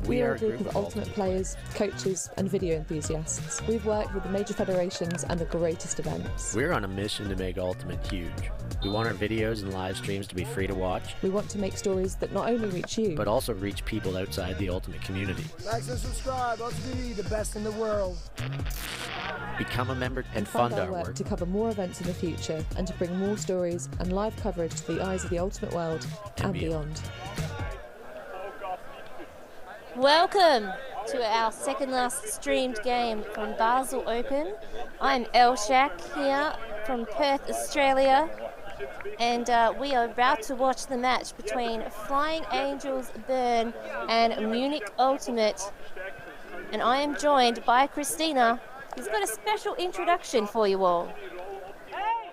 We are a group of ultimate players, coaches and video enthusiasts. We've worked with the major federations and the greatest events. We're on a mission to make Ultimate huge. We want our videos and live streams to be free to watch. We want to make stories that not only reach you, but also reach people outside the Ultimate community. Like and subscribe, LTV, the best in the world. Become a member and fund our work to cover more events in the future and to bring more stories and live coverage to the eyes of the Ultimate world and beyond. Welcome to our second last streamed game from Basel Open. I'm Elshak here from Perth, Australia, and we are about to watch the match between Flying Angels Bern and Munich Ultimate. And I am joined by Christina, who's got a special introduction for you all.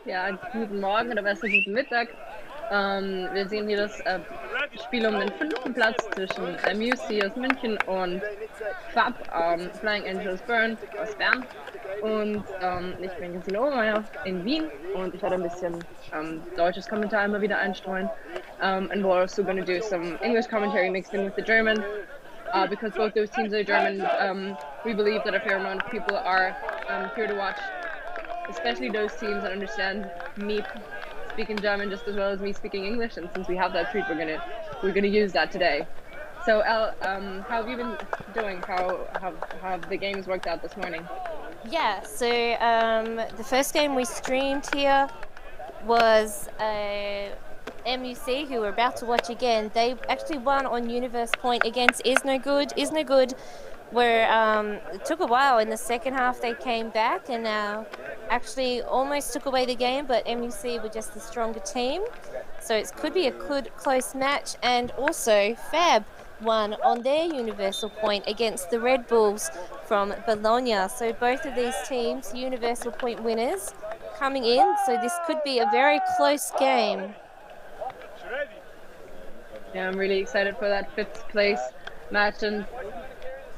Ja, guten Morgen oder besser guten Mittag. Wir sehen hier das Spiel um den 5. Platz zwischen MUC aus München und FAB, Flying Angels Bern aus Bern. Und ich bin Katharina Maehr in Wien und ich werde ein bisschen deutsches Kommentar immer wieder einstreuen. And we're also going to do some English commentary mixed in with the German. Because both those teams are German, we believe that a fair amount of people are here to watch, especially those teams that understand me speaking German just as well as me speaking English, and since we have that treat, we're gonna use that today. So El, how have you been doing? How have the games worked out this morning? Yeah, so the first game we streamed here was MUC, who we're about to watch again. They actually won on Universe Point against Is No Good. Is No Good, where it took a while. In the second half, they came back and actually almost took away the game, but MUC were just the stronger team. So it could be a good close match. And also, FAB won on their Universal Point against the Red Bulls from Bologna. So both of these teams, Universal Point winners, coming in. So this could be a very close game. Yeah, I'm really excited for that 5th place match, and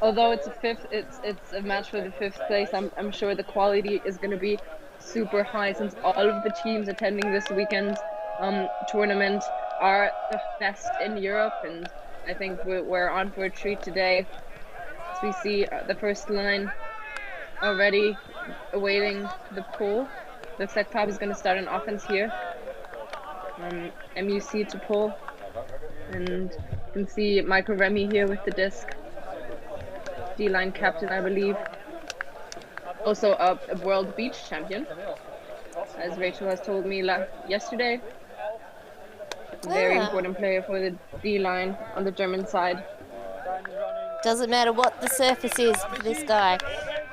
although it's a match for the 5th place, I'm sure the quality is going to be super high, since all of the teams attending this weekend's tournament are the best in Europe, and I think we're on for a treat today. As we see the first line already awaiting the pull. Looks like FAB is going to start an offense here. MUC to pull, and you can see Michael Remy here with the disc. D-line captain, I believe. Also a world beach champion, as Rachel has told me yesterday. Very important player for the D-line on the German side. Doesn't matter what the surface is for this guy.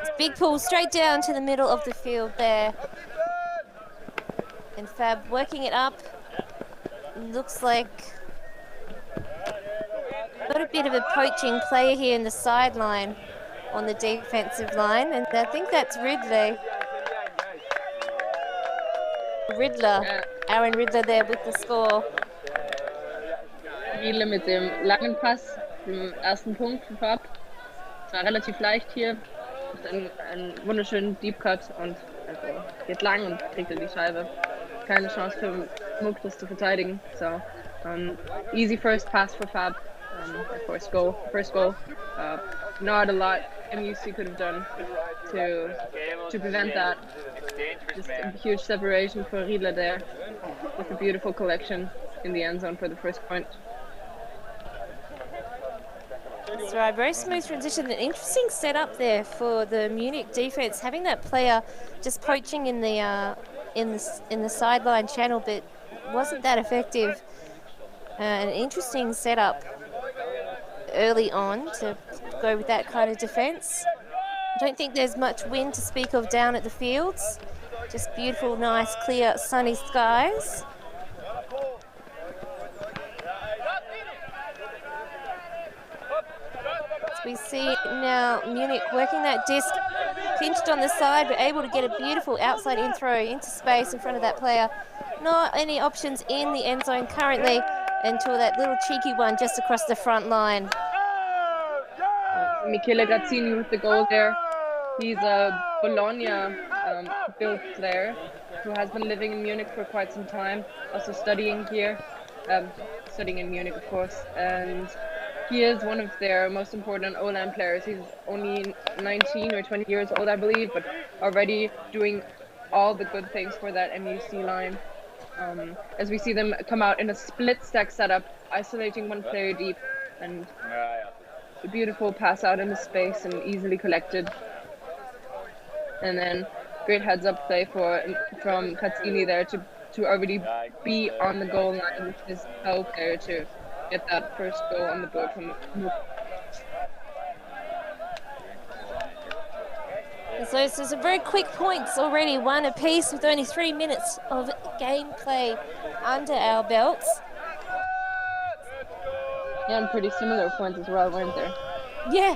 It's big pull straight down to the middle of the field there. And FAB working it up. Looks like got a bit of a poaching player here in the sideline on the defensive line, and I think that's Riddler, Aaron Riddler there with the score. Riedle mit dem langen Pass, dem ersten Punkt für FAB. Es war relativ leicht hier. Einen wunderschönen Deep Cut und also geht lang und kriegt er die Scheibe. Keine Chance für MUC, das zu verteidigen. So, easy first pass for FAB. Of course, first goal. Not a lot MUC could have done to prevent that. Just a huge separation for Riedler there, with a beautiful collection in the end zone for the first point. That's right, very smooth transition. An interesting setup there for the Munich defense, having that player just poaching in the sideline channel, but wasn't that effective. An interesting setup early on to go with that kind of defense. I don't think there's much wind to speak of down at the fields. Just beautiful, nice, clear, sunny skies. We see now Munich working that disc, pinched on the side, but able to get a beautiful outside in throw into space in front of that player. Not any options in the end zone currently until that little cheeky one just across the front line. Michele Gazzini with the goal there. He's a Bologna-built player who has been living in Munich for quite some time, also studying here, studying in Munich, of course. And he is one of their most important O-line players. He's only 19 or 20 years old, I believe, but already doing all the good things for that MUC line. As we see them come out in a split stack setup, isolating one player deep, and a beautiful pass out into space and easily collected. And then great heads up play from Cazzini there to already be on the goal line with his fellow player to get that first goal on the board from MUC. So it's some very quick points already, one apiece with only 3 minutes of gameplay under our belts. Yeah, and pretty similar points as well, weren't there? Yeah.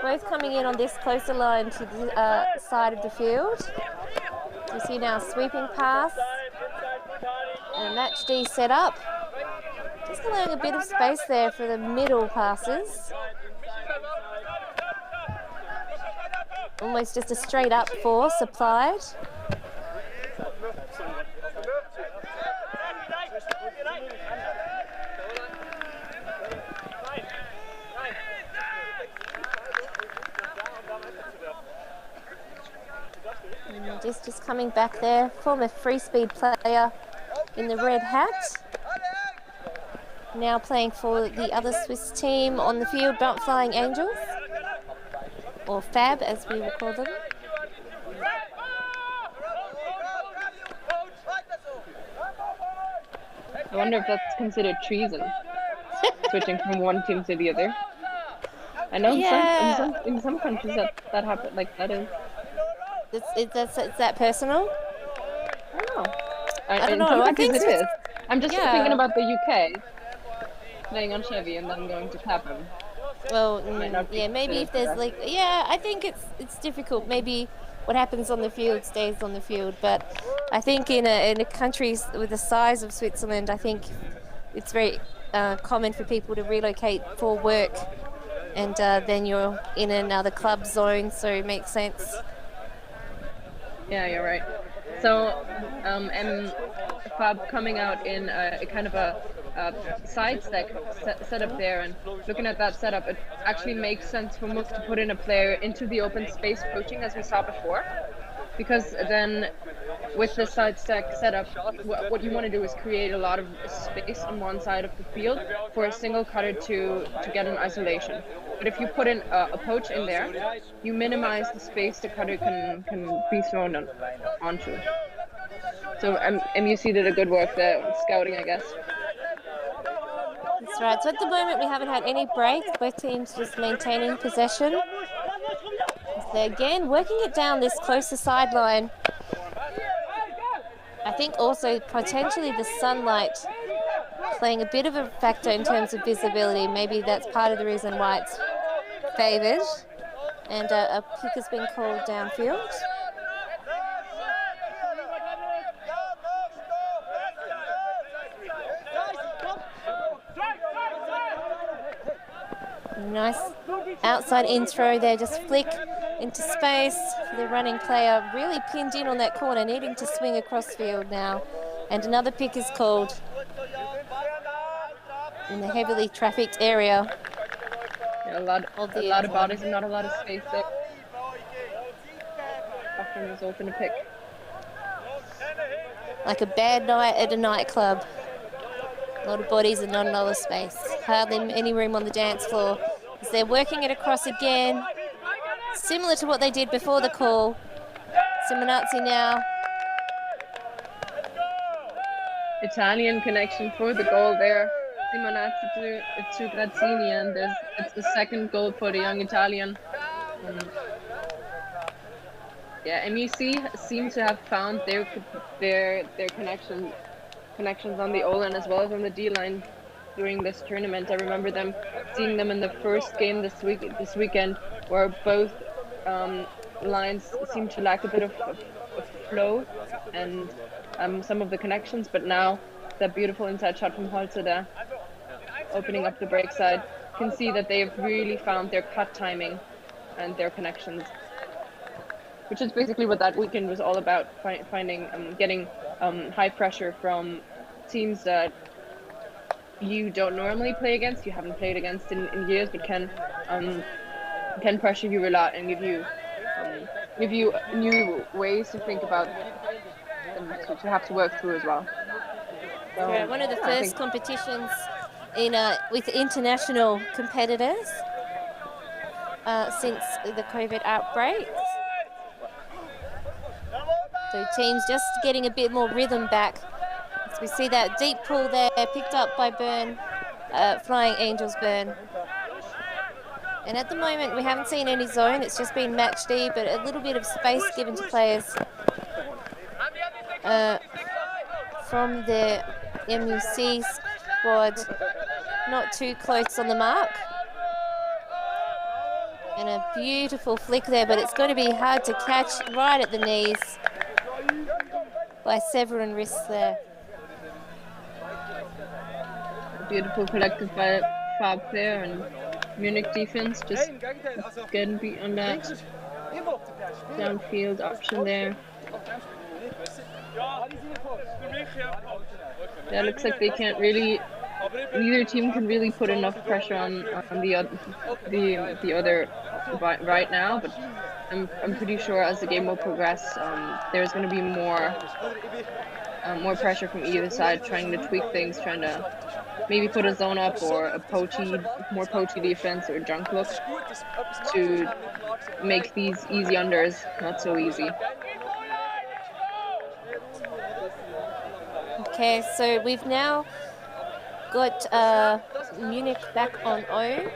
Both coming in on this closer line to the side of the field. You see now sweeping pass and a match D set up. Just allowing a bit of space there for the middle passes. Almost just a straight up force applied. And just coming back there, former free speed player in the red hat. Now playing for the other Swiss team on the field, Mount Flying Angels. Or FAB, as we will call them. I wonder if that's considered treason, switching from one team to the other. I know in some countries that happens, like that is. It's that personal? I don't know. I don't in know. some I countries think it is. I'm just thinking about the UK, playing on Chevy and then going to Clapham. Well, yeah, maybe if there's like, yeah, I think it's difficult. Maybe what happens on the field stays on the field, but I think in a country with the size of Switzerland, I think it's very common for people to relocate for work, and then you're in another club zone, so it makes sense. Yeah, you're right. So, FAB coming out in a kind of a side stack setup there, and looking at that setup, it actually makes sense for MUC to put in a player into the open space coaching as we saw before, because then with the side stack setup, what you want to do is create a lot of space on one side of the field for a single cutter to get an isolation. But if you put in a poach in there, you minimize the space the cutter can be thrown onto. So MUC did a good work there with scouting, I guess. That's right. So at the moment we haven't had any breaks. Both teams just maintaining possession. So again, working it down this closer sideline. I think also potentially the sunlight playing a bit of a factor in terms of visibility. Maybe that's part of the reason why it's favoured. And a pick has been called downfield. Nice outside in throw there, just flick into space for the running player, really pinned in on that corner, needing to swing across field now. And another pick is called in the heavily trafficked area. Yeah, a lot of bodies and not a lot of space there. Often result in a pick. Like a bad night at a nightclub. A lot of bodies and not a lot of space. Hardly any room on the dance floor. As they're working it across again. Similar to what they did before the call. Simonazzi now. Italian connection for the goal there. Simonazzi to Grazzini, and it's the second goal for the young Italian. Yeah, MUC seem to have found their connections on the O-line as well as on the D-line during this tournament. I remember seeing them in the first game this weekend, where both lines seem to lack a bit of flow and some of the connections, but now that beautiful inside shot from Holzer there, opening up the break side, can see that they've really found their cut timing and their connections, which is basically what that weekend was all about, finding getting high pressure from teams that you don't normally play against, you haven't played against in years, but can pressure you a lot and give you new ways to think about and to have to work through as well. So, yeah, one of the first competitions in with international competitors since the COVID outbreak. So teams just getting a bit more rhythm back. As we see that deep pull there picked up by Bern, Flying Angels Bern. And at the moment we haven't seen any zone, it's just been match D, but a little bit of space given to players from the MUC squad, not too close on the mark. And a beautiful flick there, but it's going to be hard to catch right at the knees by Severin Rees there. Beautiful collective by FAB there, and Munich defense just getting beat on that downfield option there. Yeah, looks like they can't really, neither team can really put enough pressure on the other right now, but I'm pretty sure as the game will progress, there's going to be more pressure from either side, trying to tweak things, trying to maybe put a zone up or a more poachy defense or a junk look to make these easy unders not so easy. Okay, so we've now got Munich back on O,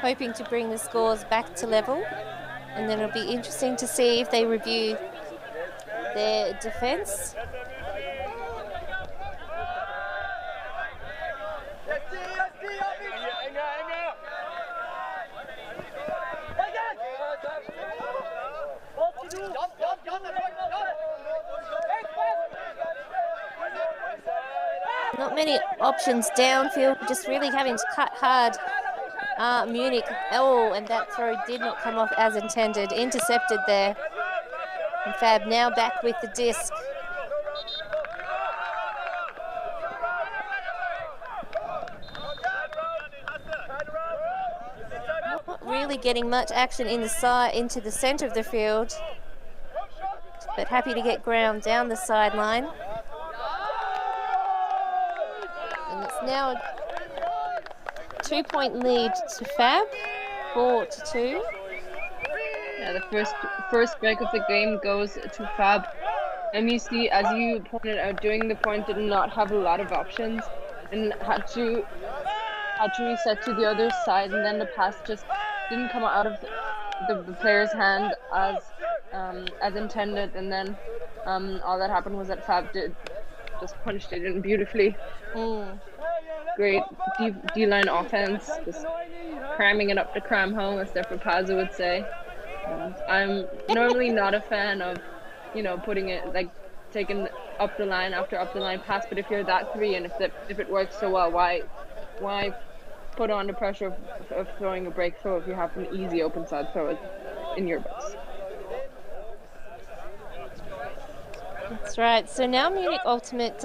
hoping to bring the scores back to level, and then it'll be interesting to see if they review their defense. Not many options downfield, just really having to cut hard. Munich, oh, and that throw did not come off as intended, intercepted there. And FAB now back with the disc. Not really getting much action in the side, into the center of the field, but happy to get ground down the sideline. And it's now a 2-point lead to FAB, 4-2. Yeah, the first break of the game goes to FAB. MUC, as you pointed out, during the point did not have a lot of options and had to reset to the other side, and then the pass just didn't come out of the player's hand as intended, and then all that happened was that FAB just punched it in beautifully. Great D-line offense, just cramming it up to cram home, as Stefan Pazzo would say. I'm normally not a fan of, putting it, like, taking up the line after up the line pass, but if you're that three and if it works so well, why put on the pressure of throwing a break throw if you have an easy open side throw in your books? That's right. So now Munich Ultimate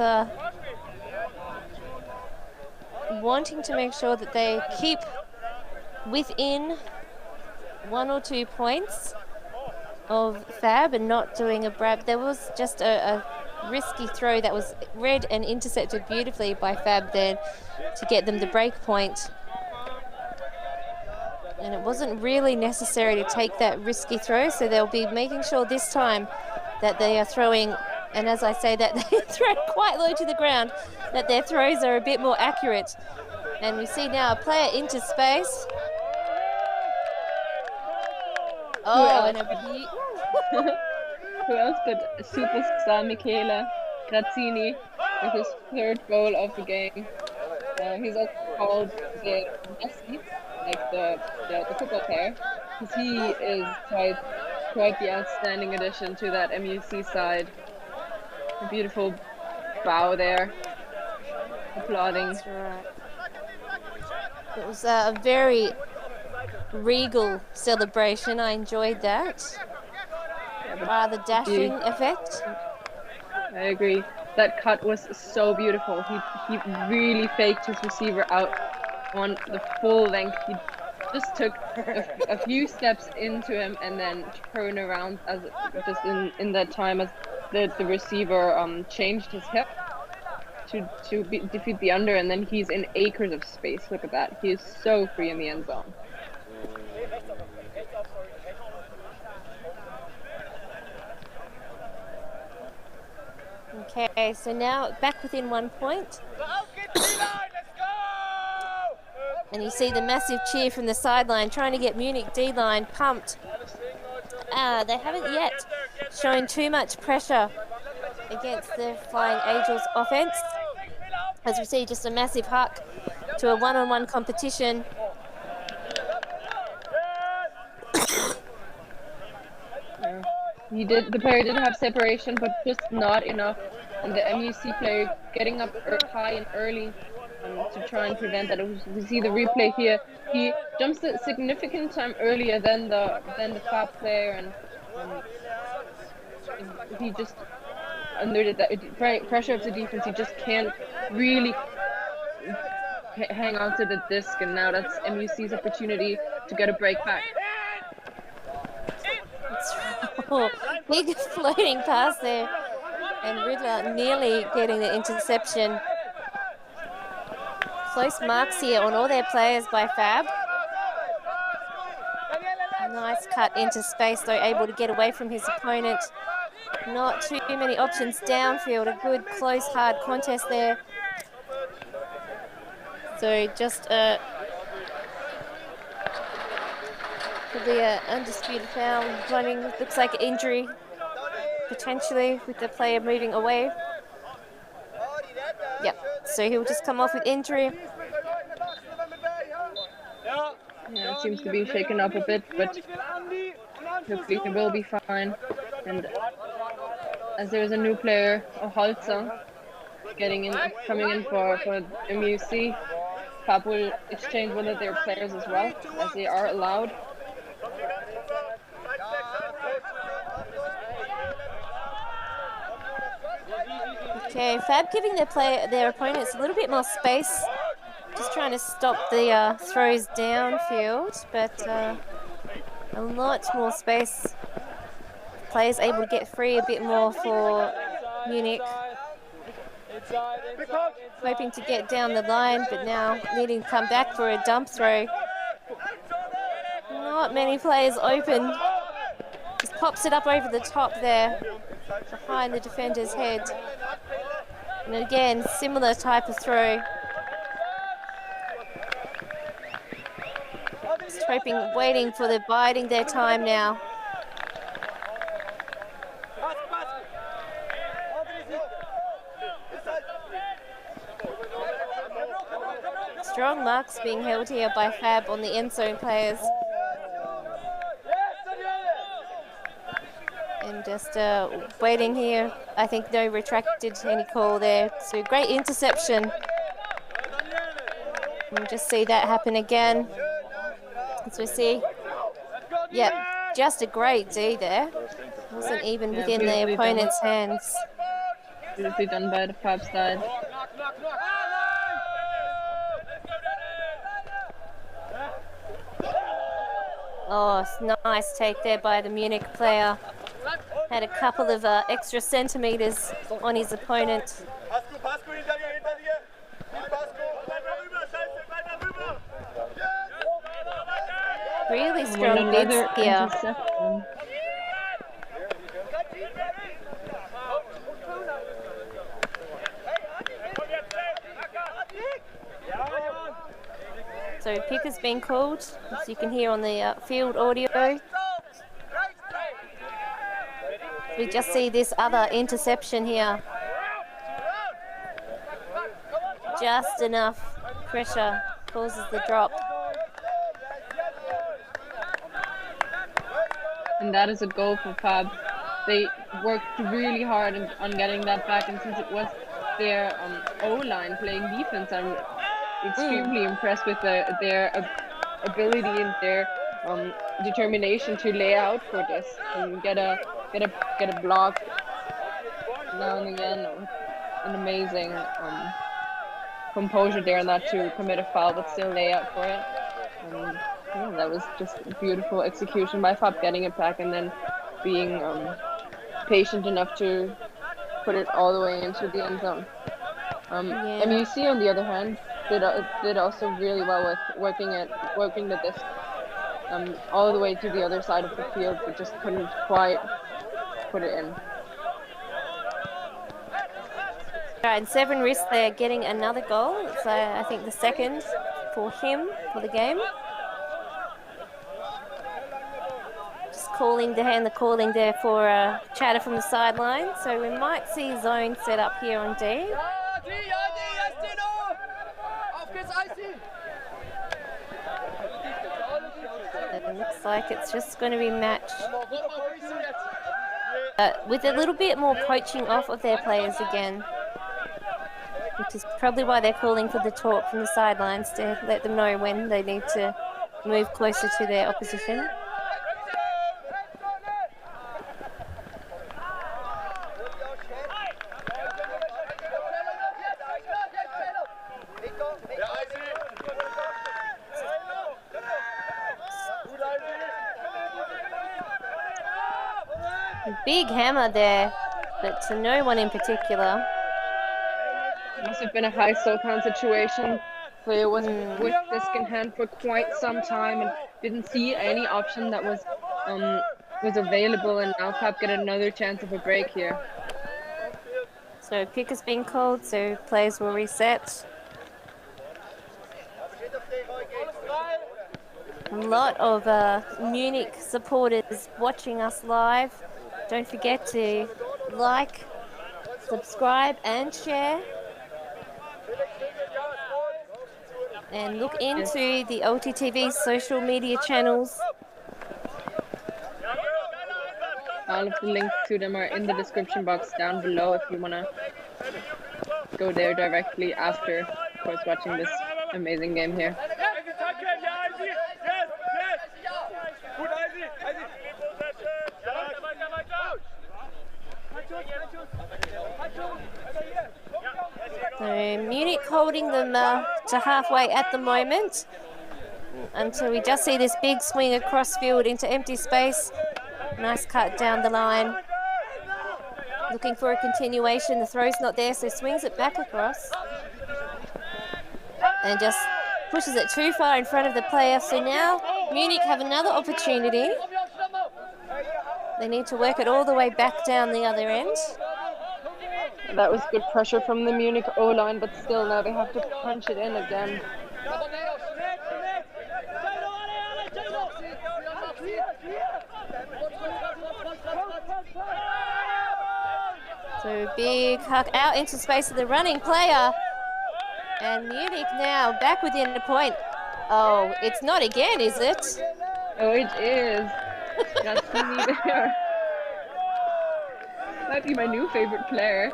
wanting to make sure that they keep within 1 or 2 points of FAB and not doing a brab. There was just a risky throw that was read and intercepted beautifully by FAB then to get them the break point. And it wasn't really necessary to take that risky throw, so they'll be making sure this time that they are throwing, and as I say that they throw quite low to the ground, that their throws are a bit more accurate. And we see now a player into space. Oh, and who else but superstar Michele Grazzini with his third goal of the game. He's also called the Messi, like the football player. because he is quite the outstanding addition to that MUC side. A beautiful bow there, applauding. That's right. It was a very regal celebration. I enjoyed that. Yeah, rather dashing effect. I agree. That cut was so beautiful. He really faked his receiver out on the full length. He just took a few steps into him and then turned around as just in that time as the receiver changed his hip to defeat the under, and then he's in acres of space. Look at that. He is so free in the end zone. Okay, so now back within 1 point. And you see the massive cheer from the sideline, trying to get Munich D-line pumped. They haven't yet shown too much pressure against the Flying Angels offense. As we see, just a massive huck to a one-on-one competition. The player did have separation, but just not enough. And the MUC player getting up high and early to try and prevent that. We see the replay here. He jumps a significant time earlier than the FAB player, and he just under the pressure of the defense, he just can't really hang on to the disc. And now that's MUC's opportunity to get a break back. Big floating pass there, and Riddler nearly getting the interception. Close marks here on all their players by FAB. Nice cut into space, though, able to get away from his opponent. Not too many options downfield. A good, close, hard contest there. So just probably an undisputed foul running. Looks like an injury, potentially, with the player moving away. Yep, so he'll just come off with injury. Yeah, it seems to be shaken up a bit, but hopefully he will be fine. And as there is a new player, Holzer, coming in for MUC, FAB will exchange one of their players as well, as they are allowed. Okay, FAB giving their opponents a little bit more space, just trying to stop the throws downfield, but a lot more space. Players able to get free a bit more for Munich. Hoping to get down the line, but now needing to come back for a dump throw. Not many players open. Just pops it up over the top there, behind the defender's head. And again, similar type of throw. Just waiting for the biding their time now. Strong marks being held here by FAB on the end zone players. And just waiting here. I think no retracted any call there. So great interception. We'll just see that happen again. As we see. Yep, just a great D there. Wasn't even within the opponent's hands. Beautifully done by the FAB side. Oh, nice take there by the Munich player. Had a couple of extra centimeters on his opponent. Really strong bids here. So pick has been called, as you can hear on the field audio. We just see this other interception here. Just enough pressure causes the drop. and that is a goal for FAB. They worked really hard on getting that back, and since it was their O-line playing defense, I'm extremely impressed with their ability and their determination to lay out for this and get a block now and again. An amazing composure there, not to commit a foul but still lay out for it. Yeah, that was just beautiful execution by FAB, getting it back and then being patient enough to put it all the way into the end zone. MUC, on the other hand, did also really well with working the disc all the way to the other side of the field, but just couldn't quite put it in. Right, and Severin Rees there getting another goal. It's I think the second for him for the game. Just calling there for chatter from the sideline. So we might see zone set up here on D. It looks like it's just going to be matched with a little bit more poaching off of their players again, which is probably why they're calling for the talk from the sidelines to let them know when they need to move closer to their opposition. Big hammer there, but to no one in particular. It must have been a high soul count situation. Player was with disc in hand for quite some time and didn't see any option that was available, and now FAB get another chance of a break here. So kick has been called, so players will reset. A lot of Munich supporters watching us live. Don't forget to like, subscribe and share. And look into the OTTV social media channels. All of the links to them are in the description box down below if you want to go there directly after, of course, watching this amazing game here. So Munich holding them to halfway at the moment until we just see this big swing across field into empty space. Nice cut down the line. Looking for a continuation. The throw's not there, so swings it back across. And just pushes it too far in front of the player. So now Munich have another opportunity. They need to work it all the way back down the other end. That was good pressure from the Munich O-line, but still now they have to punch it in again. So big huck out into space of the running player. And Munich now back within a point. Oh, it's not again, is it? Oh, it is. That's me there. Might be my new favorite player.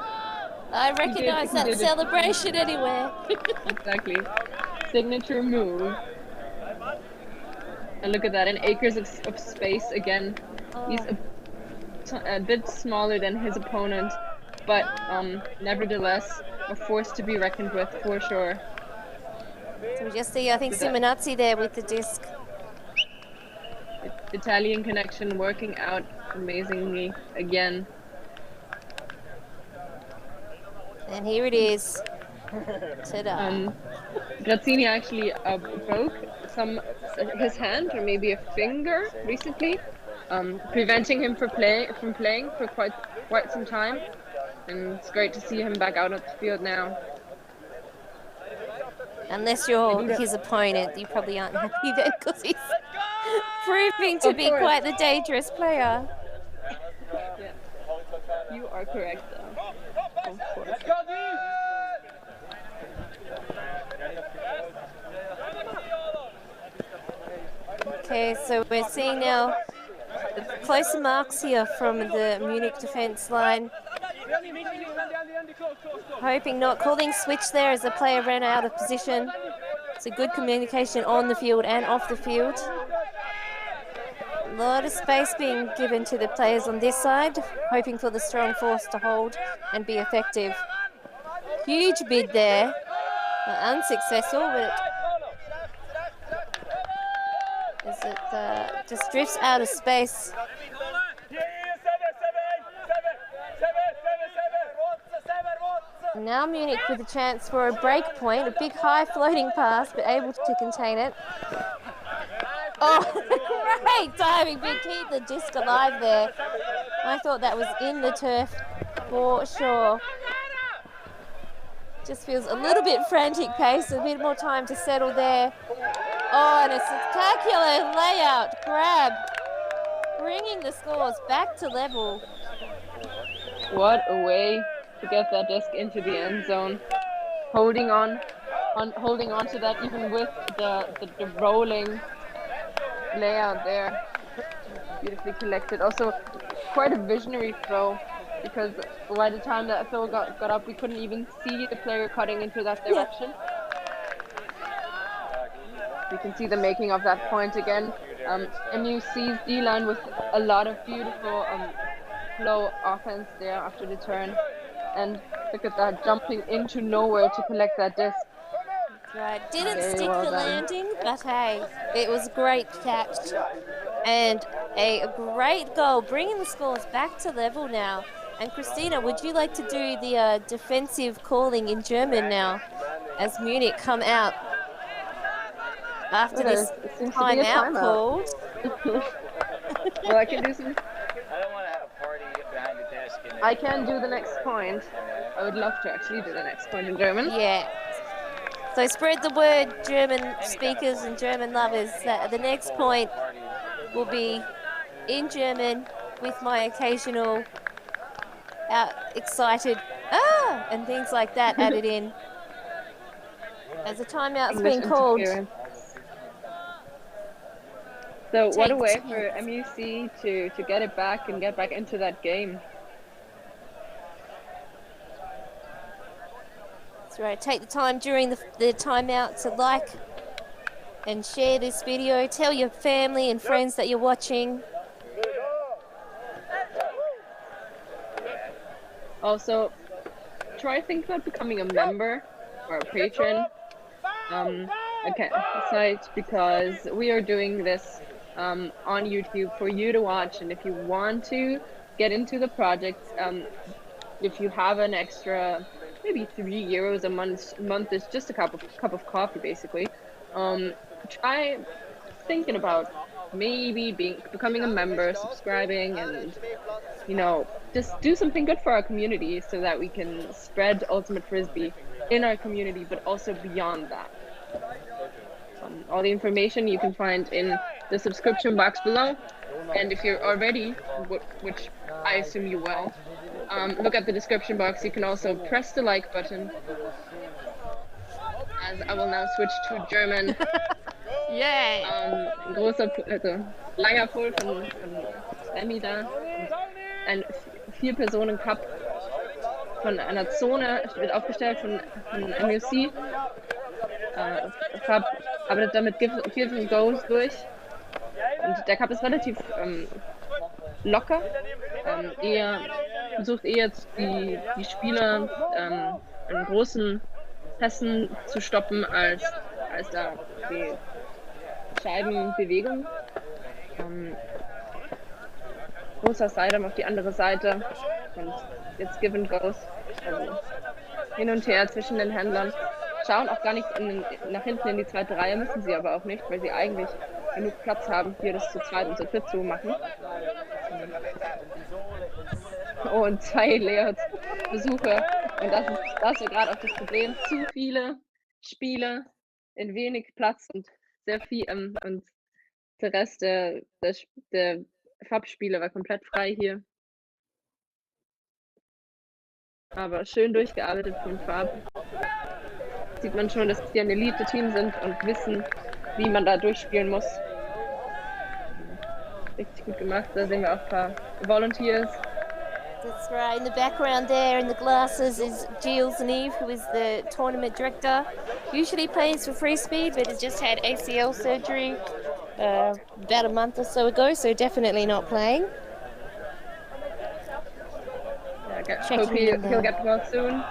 I recognize that celebration anywhere. Exactly. Signature move. And look at that, in acres of space again. Oh. He's a bit smaller than his opponent, but nevertheless a force to be reckoned with for sure. So we just see, I think, Simonazzi there with the disc. Italian connection working out amazingly again. And here it is. Ta-da. Grazzini actually broke his hand or maybe a finger recently, preventing him from playing for quite some time. And it's great to see him back out on the field now. Unless you're his opponent, you probably aren't happy there because he's proving to be quite the dangerous player. Yeah. You are correct, though. Of course. Okay, so we're seeing now the closer marks here from the Munich defence line. Hoping not calling switch there as the player ran out of position. It's a good communication on the field and off the field. A lot of space being given to the players on this side, hoping for the strong force to hold and be effective. Huge bid there, unsuccessful, but as it just drifts out of space. Now Munich with a chance for a break point, a big high floating pass, but able to contain it. Oh, great diving, big keep the disc alive there. I thought that was in the turf for sure. Just feels a little bit frantic pace, a bit more time to settle there. Oh, and a spectacular layout grab, bringing the scores back to level. What a way to get that disc into the end zone. Holding on to that even with the rolling layout there. Beautifully collected. Also quite a visionary throw, because by the time that throw got up, we couldn't even see the player cutting into that direction. We can see the making of that point again. MUC's D-line with a lot of beautiful flow offense there after the turn. And look at that, jumping into nowhere to collect that disc. That's right. Didn't stick the landing, but hey, it was a great catch. And a great goal, bringing the scores back to level now. And Christina, would you like to do the defensive calling in German now, as Munich come out after this timeout called? Well, I can do some. I can do the next point. I would love to actually do the next point in German. Yeah. So spread the word, German speakers and German lovers, that the next point will be in German with my occasional excited and things like that added in as a timeout's being called. So what a way for MUC to get it back and get back into that game. That's right. Take the time during the timeout to like and share this video. Tell your family and friends that you're watching. Also, try think about becoming a member or a patron site, because we are doing this on YouTube for you to watch. And if you want to get into the project, if you have an extra maybe €3 a month is just a cup of coffee basically. Try thinking about maybe becoming a member, subscribing, and just do something good for our community so that we can spread Ultimate Frisbee in our community, but also beyond that. All the information you can find in the subscription box below, and if you're already, which I assume you will, look at the description box. You can also press the like button, as I will now switch to German. Yay! Langer Pool von Sammy da. Ein 4-Personen-Cup von einer Zone wird aufgestellt von MUC. FAB arbeitet damit Give Goals durch. Und der Cup ist relativ locker. Versucht eher die Spieler in großen Pässen zu stoppen, als da die Scheibenbewegung. Großer Sidearm auf die andere Seite und jetzt Give and Goes, also hin und her zwischen den Händlern. Schauen auch gar nicht nach hinten in die zweite Reihe, müssen sie aber auch nicht, weil sie eigentlich genug Platz haben, hier das zu zweit und zu dritt zu machen. Oh, und 2 Layouts-Besuche. Und das ist gerade auch das Problem. Zu viele Spiele in wenig Platz und sehr viel und der Rest der FAB-Spiele war komplett frei hier. Aber schön durchgearbeitet von FAB. Sieht man schon, dass sie ein Elite-Team sind und wissen, wie man da durchspielen muss. richtig gut gemacht. Da sehen wir auch ein paar Volunteers. That's right. In the background there, in the glasses, is Gilles Neve, who is the tournament director. Usually plays for Free Speed, but has just had ACL surgery about a month or so ago, so definitely not playing. Yeah, hope he'll get well soon.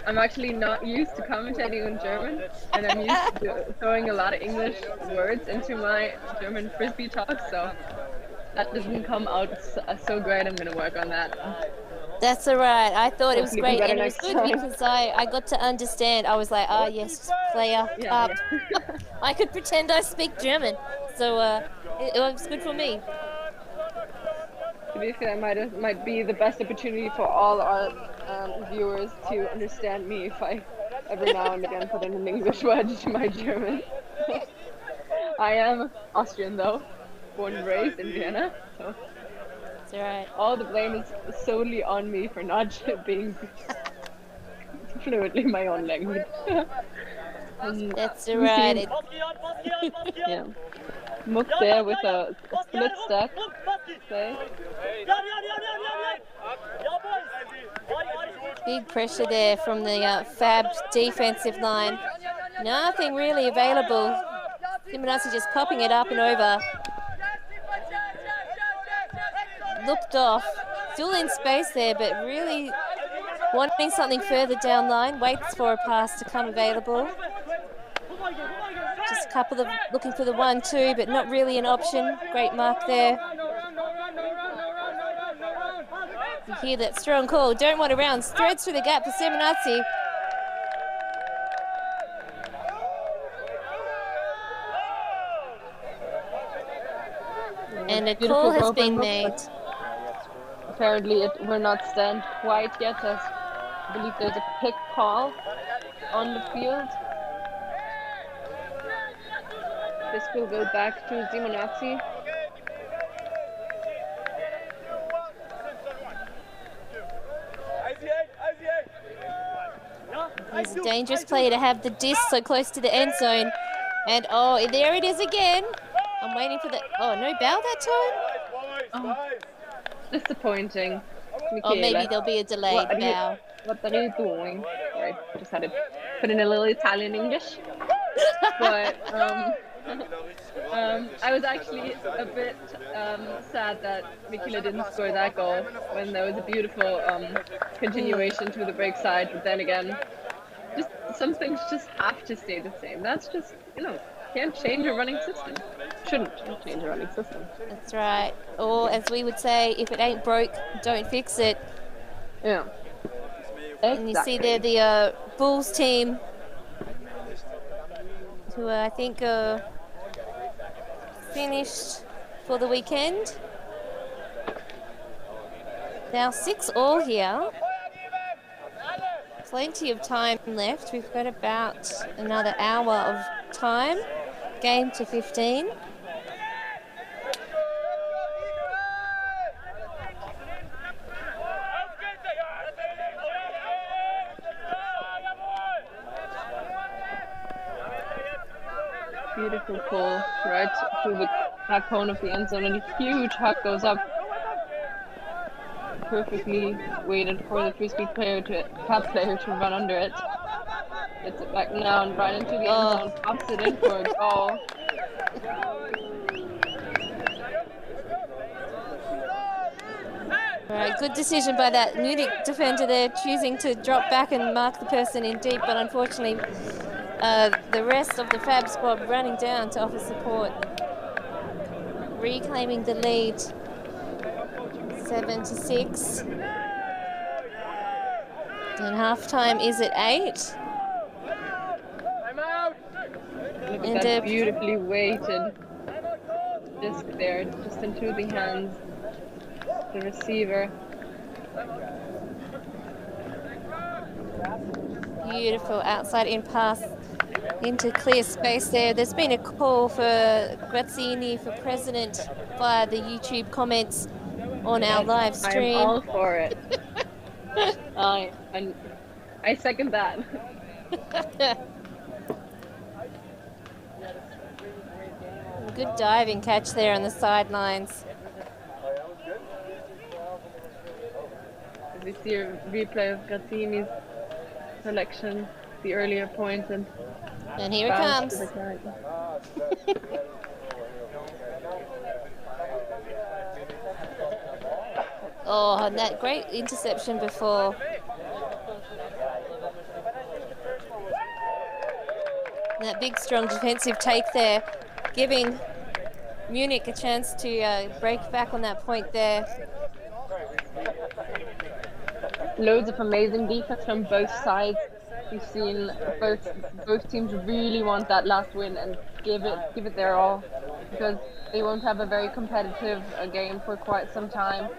I'm actually not used to commentating in German, and I'm used to throwing a lot of English words into my German Frisbee talk, so that doesn't come out so great. I'm going to work on that. That's all right. I thought it was Hopefully great, and it was good time. because I got to understand. I was like, oh, yes, player, up. Yeah. I could pretend I speak German, so it was good for me. To be fair, might be the best opportunity for all our viewers to understand me if I every now and again put in an English word to my German. I am Austrian though, born and raised in Vienna, so That's all right. all the blame is solely on me for not being fluently my own language. That's all right. Yeah. MUC there with a split stack. Okay. Big pressure there from the FAB defensive line. Nothing really available. Simonazzi just popping it up and over. Looked off. Still in space there, but really wanting something further down line. Waits for a pass to come available. Just a couple of looking for the 1-2, but not really an option. Great mark there. You hear that strong call. Don't want around. Threads through the gap for Simonazzi. And a call has been made. Apparently it will not stand quite yet, as I believe there's a pick call on the field. This will go back to Simonazzi. He's a dangerous player to have the disc so close to the end zone. And oh, there it is again. I'm waiting for the... Oh, no bell that time? Oh, disappointing. Or maybe there'll be a delayed bow. What are you doing? Sorry, just had to put in a little Italian English. But I was actually a bit sad that Nicola didn't score that goal when there was a beautiful continuation to the break side. But then again, just some things just have to stay the same. That's just, can't change a running system. Shouldn't change a running system. That's right. Or as we would say, if it ain't broke, don't fix it. Yeah. Exactly. And you see there the Bulls team, who I think finished for the weekend. Now 6-6 here. Plenty of time left. We've got about another hour of time. Game to 15. Beautiful pull right through the back cone of the end zone, and a huge hug goes up. Perfectly waited for the free speed player FAB player to run under it. Gets it back now and right into the end zone, pops it in for a goal. All right, good decision by that Munich defender there, choosing to drop back and mark the person in deep, but unfortunately the rest of the FAB squad running down to offer support. Reclaiming the lead, 7-6. And half-time is at 8. Look at that beautifully weighted disc there, just into the hands of the receiver. Beautiful outside in pass into clear space there. There's been a call for Grazzini for president via the YouTube comments on our live stream. I'm all for it. I second that. good diving catch there on the sidelines. As we see a replay of Grazzini's selection, the earlier point, and here it comes. Oh, and that great interception before. And that big, strong defensive take there, giving Munich a chance to break back on that point there. Loads of amazing defense from both sides. We've seen both teams really want that last win and give it their all, because they won't have a very competitive game for quite some time,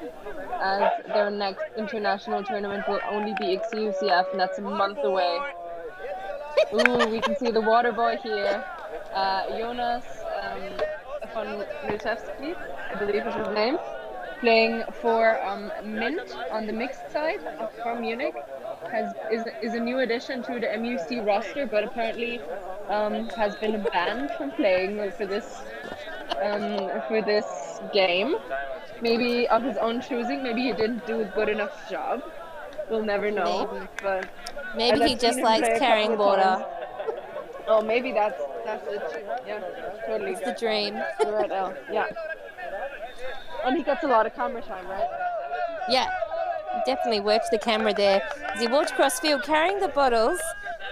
as their next international tournament will only be XUCF, and that's a month away. Ooh, we can see the water boy here, Jonas von Milchevsky, I believe is his name, playing for Mint on the mixed side from Munich. Is a new addition to the MUC roster, but apparently has been banned from playing for this game. Maybe of his own choosing. Maybe he didn't do a good enough job. We'll never know. Maybe. But maybe he just likes carrying water. Oh, maybe that's it. Yeah, totally. It's the dream. Right, yeah. And he gets a lot of camera time, right? Yeah. Definitely worked the camera there as he walked across field carrying the bottles.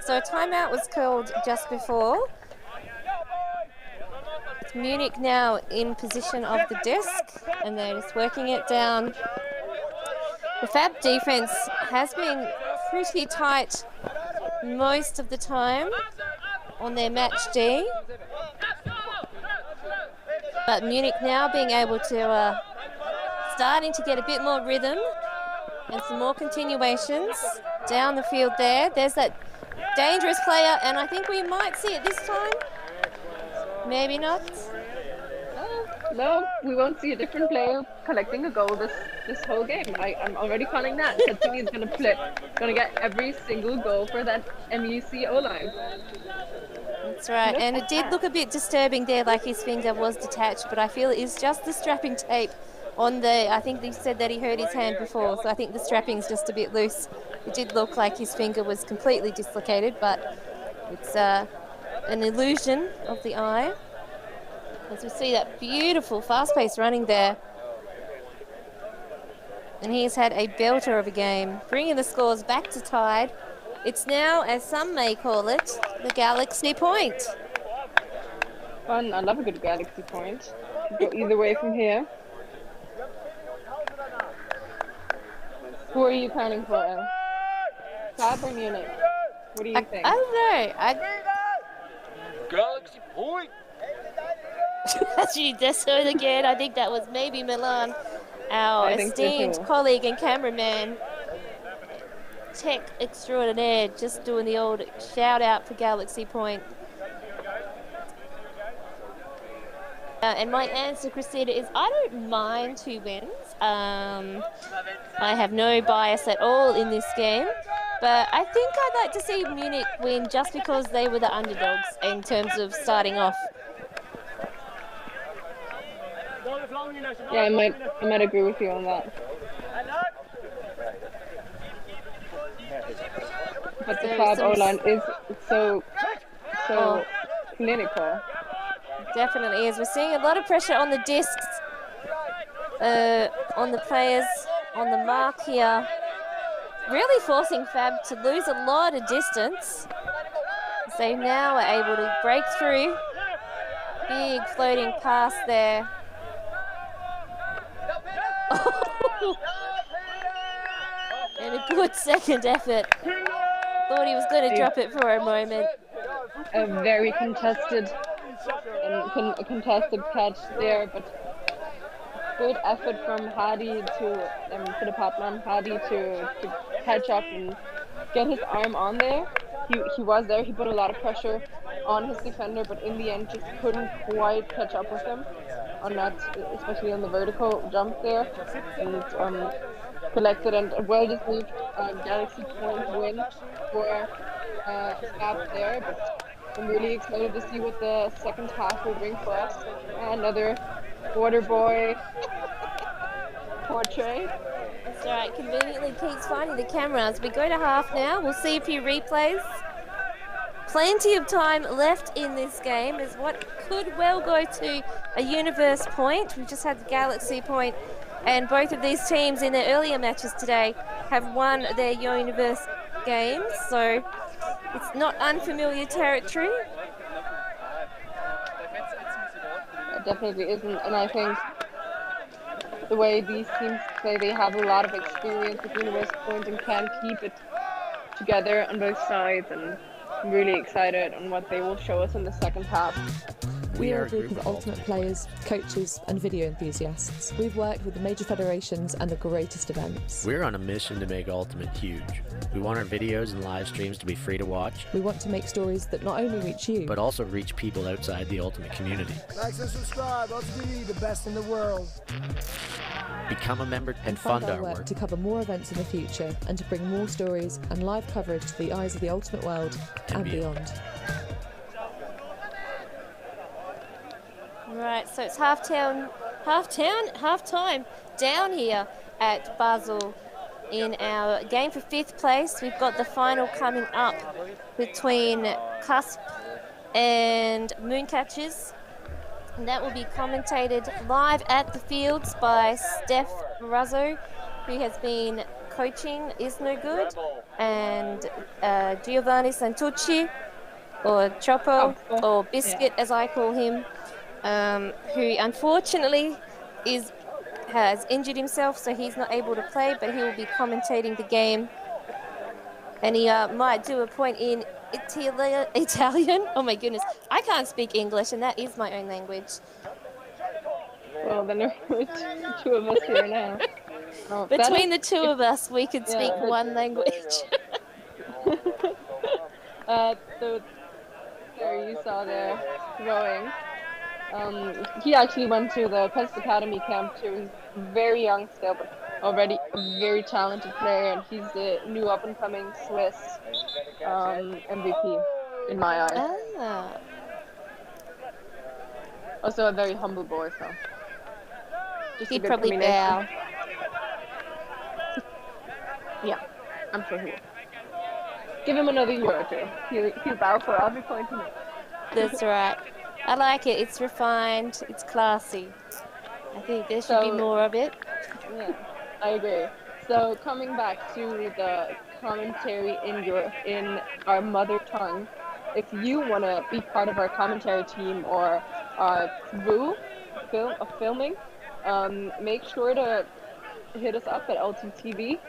So a timeout was called just before. It's Munich now in position of the disc, and they're just working it down. The FAB defense has been pretty tight most of the time on their match D, but Munich now being able to starting to get a bit more rhythm. And some more continuations down the field there. There's that dangerous player, and I think we might see it this time. Maybe not. No, we won't see a different player collecting a goal this whole game. I'm already calling that. Katharina is gonna get every single goal for that MUC O-line. That's right, and it did look a bit disturbing there, like his finger was detached, but I feel it is just the strapping tape on the, I think they said that he hurt his hand before, so I think the strapping's just a bit loose. It did look like his finger was completely dislocated, but it's an illusion of the eye. As we see that beautiful fast-paced running there. And he's had a belter of a game, bringing the scores back to tied. It's now, as some may call it, the Galaxy Point. Fun, I love a good Galaxy Point. Go either way from here. Who are you counting for, El? FAB or Munich? What do you think? I don't know. Galaxy Point! Actually, that's it again. I think that was maybe Milan, our esteemed colleague and cameraman, tech extraordinaire, just doing the old shout out for Galaxy Point. And my answer, Christina, is I don't mind who wins. I have no bias at all in this game, but I think I'd like to see Munich win just because they were the underdogs in terms of starting off. Yeah, I might agree with you on that. But the FAB O-line is so clinical. Definitely is. We're seeing a lot of pressure on the discs, on the players, on the mark here. Really forcing FAB to lose a lot of distance. They now are able to break through. Big floating pass there. And a good second effort. Thought he was going to drop it for a moment. A very contested catch there, but good effort from Hadi to Philipp Hartmann. Hadi to catch up and get his arm on there. He was there. He put a lot of pressure on his defender, but in the end just couldn't quite catch up with him on that, especially on the vertical jump there, and collected and a well-deserved Galaxy Point win for FAB there, but I'm really excited to see what the second half will bring for us. Another water boy portrait. That's right, conveniently keeps finding the cameras. We go to half now. We'll see a few replays. Plenty of time left in this game as what could well go to a universe point. We've just had the Galaxy point, and both of these teams in their earlier matches today have won their universe games, so it's not unfamiliar territory. It definitely isn't, and I think the way these teams play, they have a lot of experience with universe points and can keep it together on both sides, and I'm really excited on what they will show us in the second half. We are a group of ultimate players, coaches and video enthusiasts. We've worked with the major federations and the greatest events. We're on a mission to make Ultimate huge. We want our videos and live streams to be free to watch, We want to make stories that not only reach you, but also reach people outside the Ultimate community. Like and subscribe. Ultimate the best in the world. Become a member and fund fund our our work work. to cover more events in the future and to bring more stories and live coverage to the eyes of the ultimate world and beyond. Right, so it's half-time down here at Basel in our game for 5th place. We've got the final coming up between Cusp and Mooncatchers. And that will be commentated live at the fields by Steph Barrazzo, who has been coaching Is No Good, and Giovanni Santucci, or Chopo, or Biscuit as I call him, who unfortunately has injured himself, so he's not able to play, but he will be commentating the game. And he might do a point in Italian. Oh my goodness, I can't speak English, and that is my own language. Well, then there are two of us here now. Oh, Between the two of us, we could speak one language. So there you saw there throwing. He actually went to the Pest Academy camp too. He's very young still, but already a very talented player, and he's the new up-and-coming Swiss MVP in my eyes. Ah. Also a very humble boy, so just a He'd good probably combination. bow. Yeah, I'm sure he will. Give him another year or two. He'll bow for every point he makes. That's right. I like it. It's refined. It's classy. I think there should be more of it. Yeah, I agree. So coming back to the commentary in our mother tongue, if you want to be part of our commentary team or our crew of filming, make sure to hit us up at LTTV.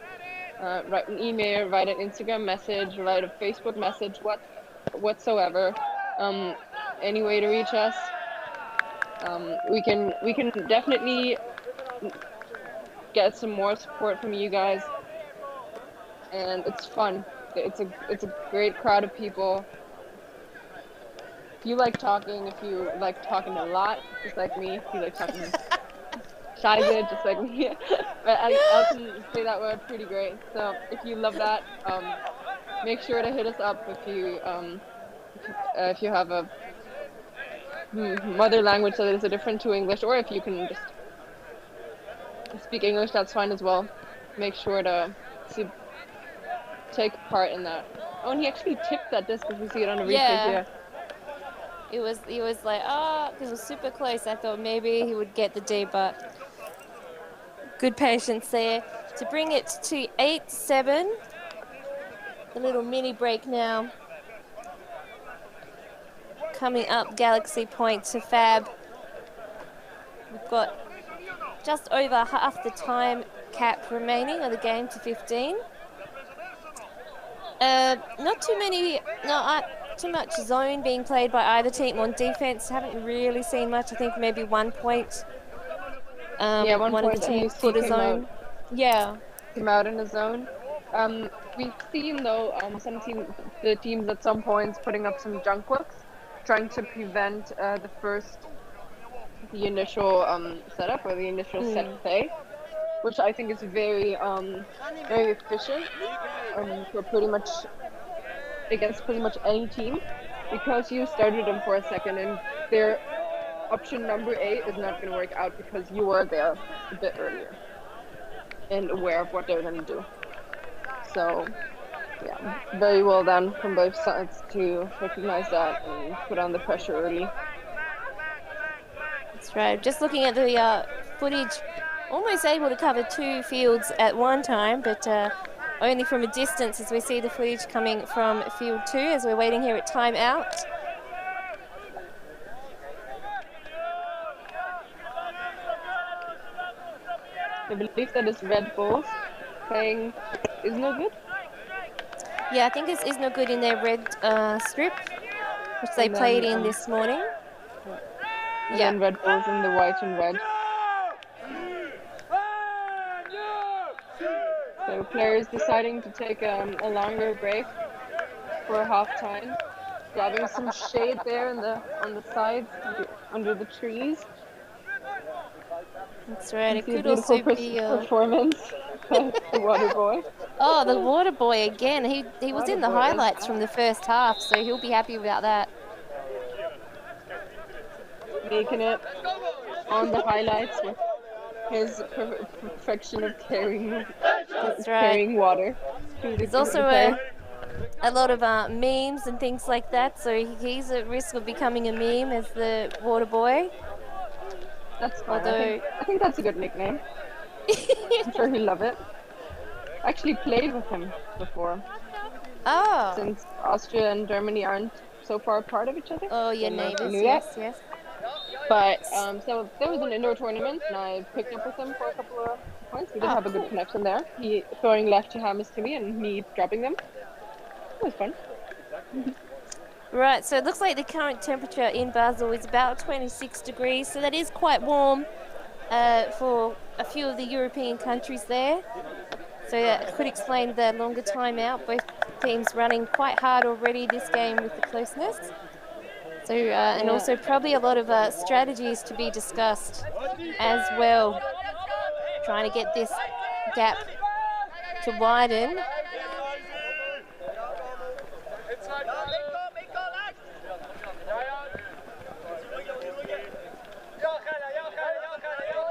Write an email, write an Instagram message, write a Facebook message, whatsoever. Any way to reach us. We can definitely get some more support from you guys, and it's fun. It's a great crowd of people. If you like talking, if you like talking a lot, just like me, if you like talking scheiße, just like me, but I can say that word pretty great. So if you love that, make sure to hit us up if you have a mother language that is different to English, or if you can just speak English, that's fine as well. Make sure to take part in that. Oh, and he actually tipped that disc, if we see it on the replay here. He was like, because it was super close. I thought maybe he would get the D, but good patience there to bring it to 8-7. A little mini break now. Coming up, Galaxy point to FAB. We've got just over half the time cap remaining of the game to 15. Not too much zone being played by either team on defense. Haven't really seen much. I think maybe 1 point. One of the teams put a zone. Came out in a zone. We've seen though the teams at some points putting up some junk looks, trying to prevent the initial setup or the initial set play, which I think is very efficient for pretty much against pretty much any team. because you started them for a second and their option number 8 is not going to work out because you were there a bit earlier and aware of what they're going to do. So, yeah, very well done from both sides to recognize that and put on the pressure early. That's right. Just looking at the footage, almost able to cover 2 fields at one time, but only from a distance as we see the footage coming from field 2 as we're waiting here at timeout. I believe that is Red Bulls playing is no good. Yeah, I think this is no good in their red strip, which they played in this morning. And then Red Bulls in the white and red. So players deciding to take a longer break for half time, grabbing some shade there on the sides under the trees. That's right. It could also be performance of the water boy. Oh, the water boy again. He was in the highlights from the first half, so he'll be happy about that. Making it on the highlights with his perfection of carrying water. There's also a lot of memes and things like that, so he's at risk of becoming a meme as the water boy. That's fine. I think that's a good nickname. I'm sure he'll love it. I actually played with him before. Oh. Since Austria and Germany aren't so far apart of each other. Oh, your neighbors, yes. But so there was an indoor tournament and I picked up with him for a couple of points. We did have a good connection there. He throwing left to Hammers to me and me dropping them. It was fun. Right, so it looks like the current temperature in Basel is about 26 degrees, so that is quite warm for a few of the European countries there. So that could explain the longer time out. Both teams running quite hard already this game with the closeness. So, and also probably a lot of strategies to be discussed as well. Trying to get this gap to widen.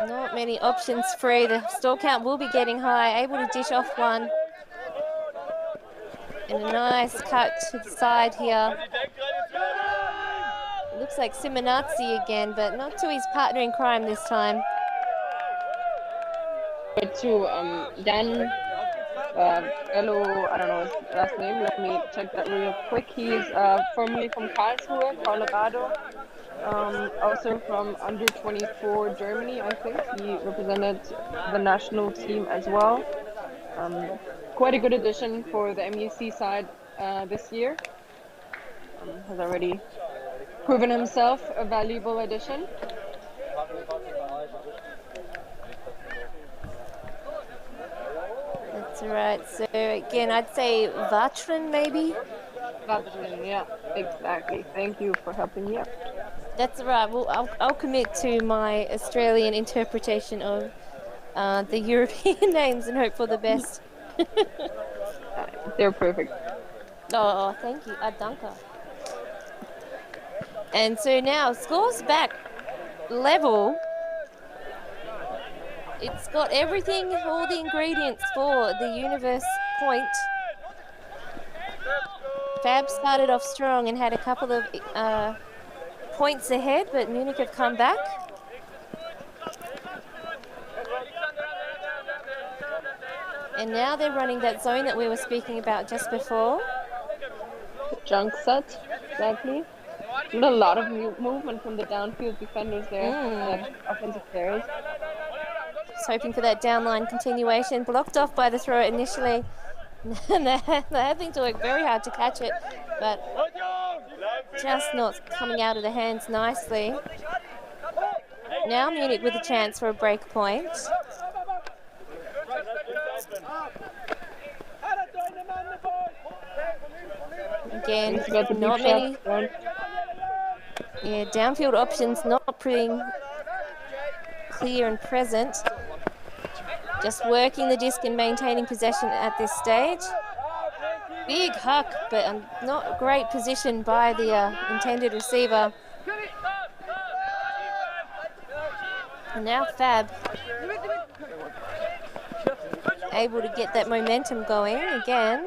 Not many options free. The stall count will be getting high. Able to dish off one. And a nice cut to the side here. It looks like Simonazzi again, but not to his partner in crime this time. To Dan, hello, I don't know his last name. Let me check that real quick. He's formerly from Karlsruhe, Colorado. Also from under 24 Germany, I think. He represented the national team as well. Quite a good addition for the MUC side this year. Has already proven himself a valuable addition. That's right. So again, I'd say Vatran maybe. Vatran, yeah, exactly. Thank you for helping me out. That's right. Well, I'll commit to my Australian interpretation of the European names and hope for the best. They're perfect. Oh, thank you. Danke. And so now scores back level. It's got everything, all the ingredients for the universe point. FAB started off strong and had a couple of points ahead, but Munich have come back. And now they're running that zone that we were speaking about just before. Junk set, exactly. A lot of movement from the downfield defenders there, offensive players. Just hoping for that downline continuation. Blocked off by the thrower initially. And they're having to work very hard to catch it, but just not coming out of the hands nicely. Now Munich with a chance for a break point. Again, not many. Yeah, downfield options not pretty clear and present. Just working the disc and maintaining possession at this stage. Big huck, but not great position by the intended receiver. And now FAB able to get that momentum going again.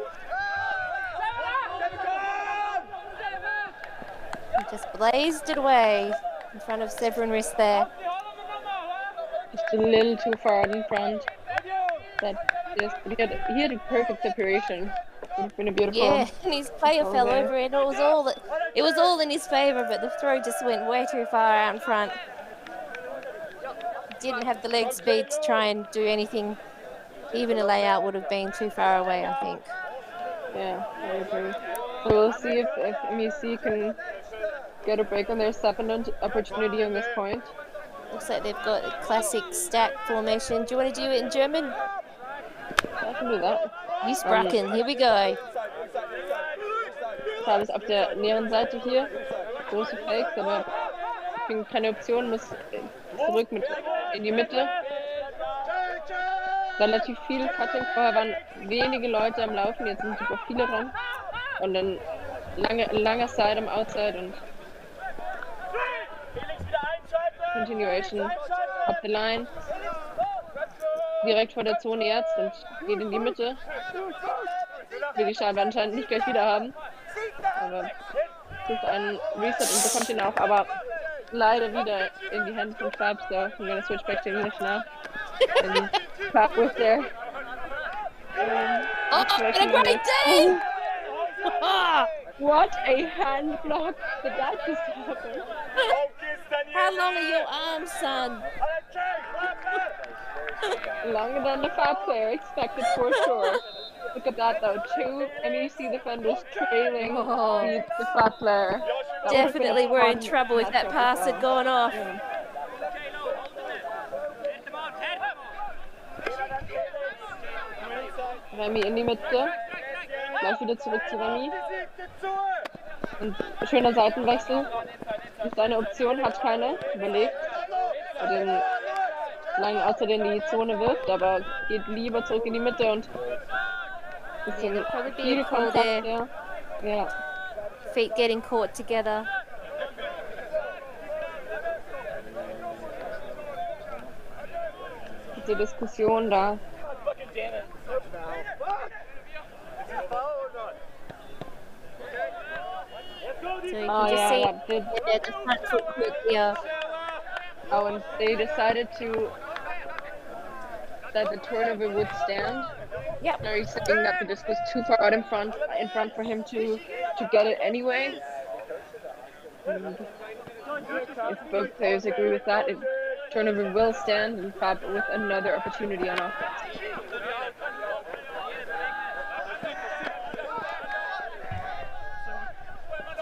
He just blazed it away in front of Severin Rees there. Just a little too far out in front. He had a perfect separation. Would have been a beautiful. Yeah, and his player fell over and it was all in his favour, but the throw just went way too far out in front. Didn't have the leg speed to try and do anything. Even a layout would have been too far away, I think. Yeah, I agree. So we'll see if MUC can get a break on their second opportunity on this point. Looks like they've got a classic stack formation. Do you want to do it in German? I can do that. You sprachen, here we go. FAB ist auf der näheren Seite hier. Große Fakes, aber keine Option, muss zurück in die Mitte. Relativ viel Cutting. Vorher waren wenige Leute am Laufen, jetzt sind super viele dran. Und dann langer Side am Outside und Continuation up the line. Direkt vor der Zone jetzt und geht in die Mitte. Will die Scheibe anscheinend nicht gleich wieder haben. Aber sucht einen Reset und bekommt ihn auch, aber leider wieder in die Hände von FAB, so I'm gonna switch back to English now. And FAB was there. And a great day! What a hand block! Did that just happen? How long are your arms, son? Longer than the FAB player expected for sure. Look at that though, 2 MUC defenders trailing the FAB player. That Definitely we're in trouble if that pass had gone off. Yeah. Remy in die Mitte. Gleich wieder zurück zu Remy. Und schöner Seitenwechsel. Ist eine Option, hat keine. Überlegt. Den langen Outside in die Zone wirft, aber geht lieber zurück in die Mitte und bisschen viel Kontakt, ja. Feet getting caught together. Die Diskussion da. So you can just see the front foot quick here. Oh, and they decided that the turnover would stand. Yeah. Are you saying that the disc was too far out in front for him to get it anyway? If both players agree with that, turnover will stand and FAB with another opportunity on offense.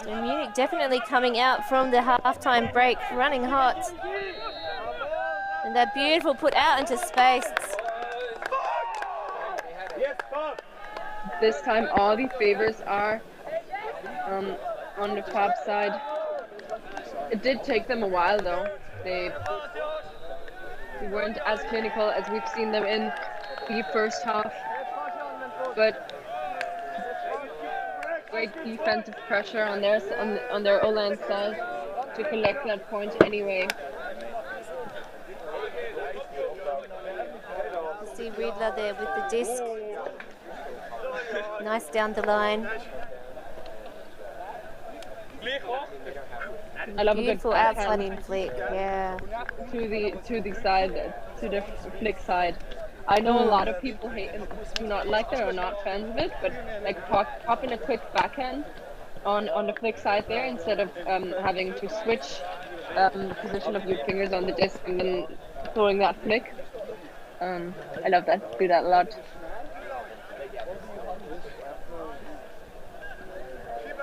And Munich definitely coming out from the halftime break, running hot. And that beautiful put out into space. This time all the favors are on the FAB side. It did take them a while though. They weren't as clinical as we've seen them in the first half. But great defensive pressure on their O-line side to collect that point anyway. See Riedler there with the disc. Nice down the line. I love beautiful a good outside in flick, yeah. To the side, to the flick side. I know a lot of people do not like it or are not fans of it, but like pop in a quick backhand on the flick side there instead of having to switch the position of your fingers on the disc and then throwing that flick. I love that. Do that a lot.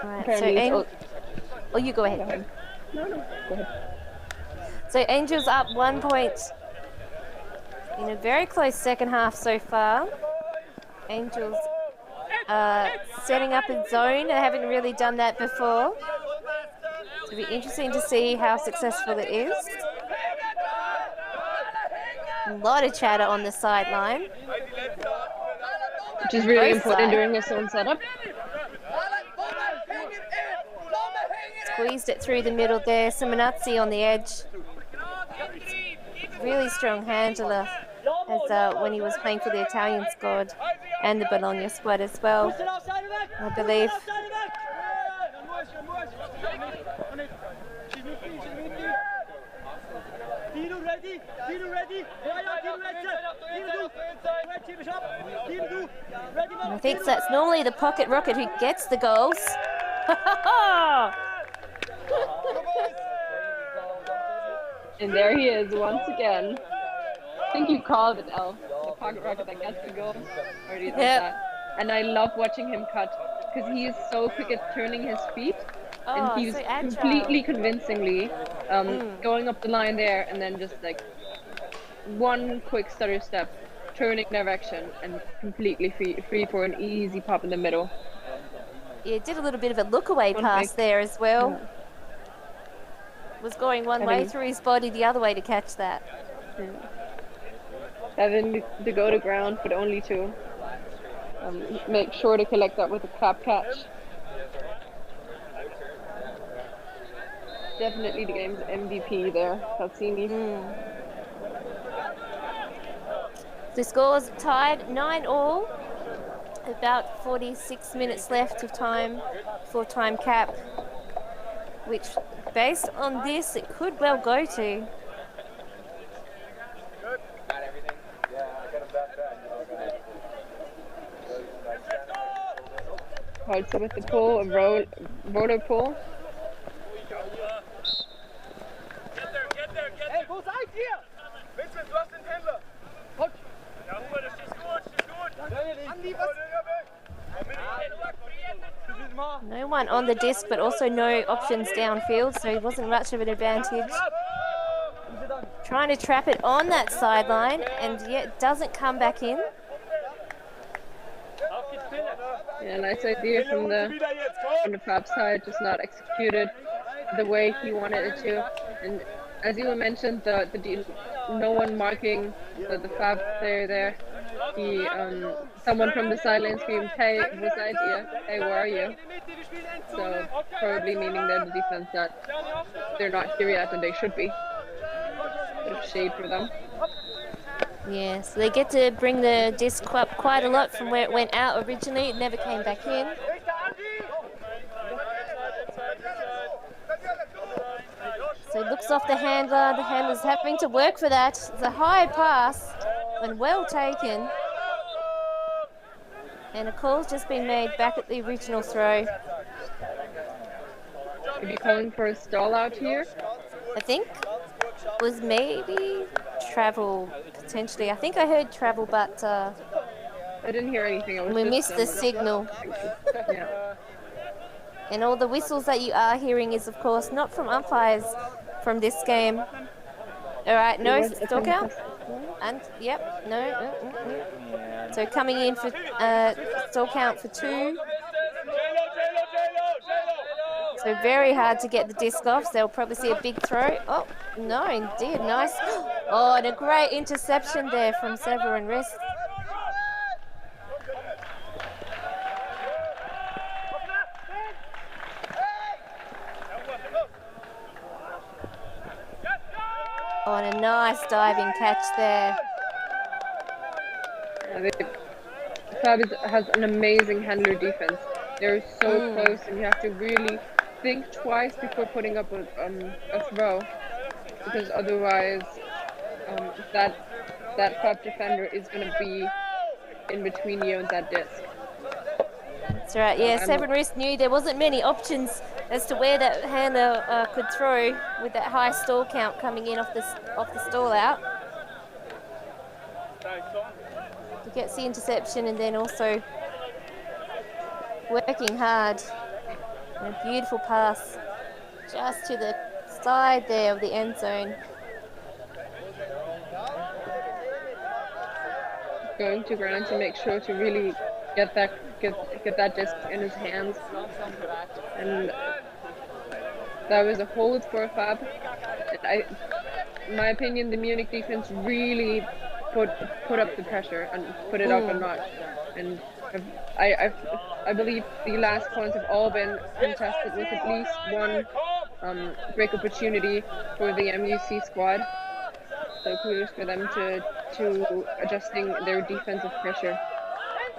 Right, so you go ahead. No, go ahead. So Angels up 1 point in a very close second half so far. Angels setting up a zone. They haven't really done that before. So it'll be interesting to see how successful it is. A lot of chatter on the sideline. which is really Both important sides. during a zone setup. Squeezed it through the middle there. Simonazzi on the edge. Really strong handler as when he was playing for the Italian squad and the Bologna squad as well, I believe. I think that's normally the pocket rocket who gets the goals. And there he is once again. I think you called it, Elf. The pocket rocket that gets the goal. Or do you think that? And I love watching him cut because he is so quick at turning his feet. And he's so agile. completely convincingly going up the line there and then just like one quick stutter step, turning direction and completely free for an easy pop in the middle. Yeah, did a little bit of a look away pass there as well. Yeah. Was going one way through his body, the other way to catch that. Yeah. Having to go to ground, but only to make sure to collect that with a clap catch. Definitely the game's MVP there, Calzini. The score's tied 9-all. About 46 minutes left of time for time cap, which based on this it could well go to. Also with the pull, a rotor pull. Hey, wo seid ihr? Vincent, du hast den Händler. Gut. Ja, Ruhe, das ist gut. No one on the disc, but also no options downfield, so it wasn't much of an advantage. Trying to trap it on that sideline, and yet it doesn't come back in. Yeah, nice idea from the FAB side, just not executed the way he wanted it to. And as you mentioned, no one marking the FAB player there. Someone from the sideline screamed, "Hey, wo seid ihr? Hey, where are you?" So probably meaning that the defense that they're not here yet and they should be. Bit of shade for them. Yeah, so they get to bring the disc up quite a lot from where it went out originally. It never came back in. So it looks off the handler. The handler's having to work for that. It's a high pass and well taken. And a call's just been made back at the original throw. Are you calling for a stall out here? I think was maybe travel, potentially. I think I heard travel, but I didn't hear anything. we missed the signal. Yeah. And all the whistles that you are hearing is, of course, not from umpires from this game. All right, no stalk out. And yep, no. So coming in for stall count for 2. So very hard to get the disc off. So they'll probably see a big throw. Oh no, indeed, nice. Oh, and a great interception there from Severin Rees. Oh, and a nice diving catch there. FAB has an amazing handler defense. They're so close, and you have to really think twice before putting up a throw, because otherwise that FAB defender is going to be in between you and that disc. That's right. Yeah, Severin Rees knew there wasn't many options as to where that handler could throw with that high stall count coming in off the stall out. He gets the interception and then also working hard. And a beautiful pass just to the side there of the end zone. Going to ground to make sure to really get that disc in his hands. And that was a hold for FAB. And in my opinion, the Munich defense really put up the pressure and put it up a notch. And I believe the last points have all been contested with at least one break opportunity for the MUC squad. So kudos for them to adjusting their defensive pressure.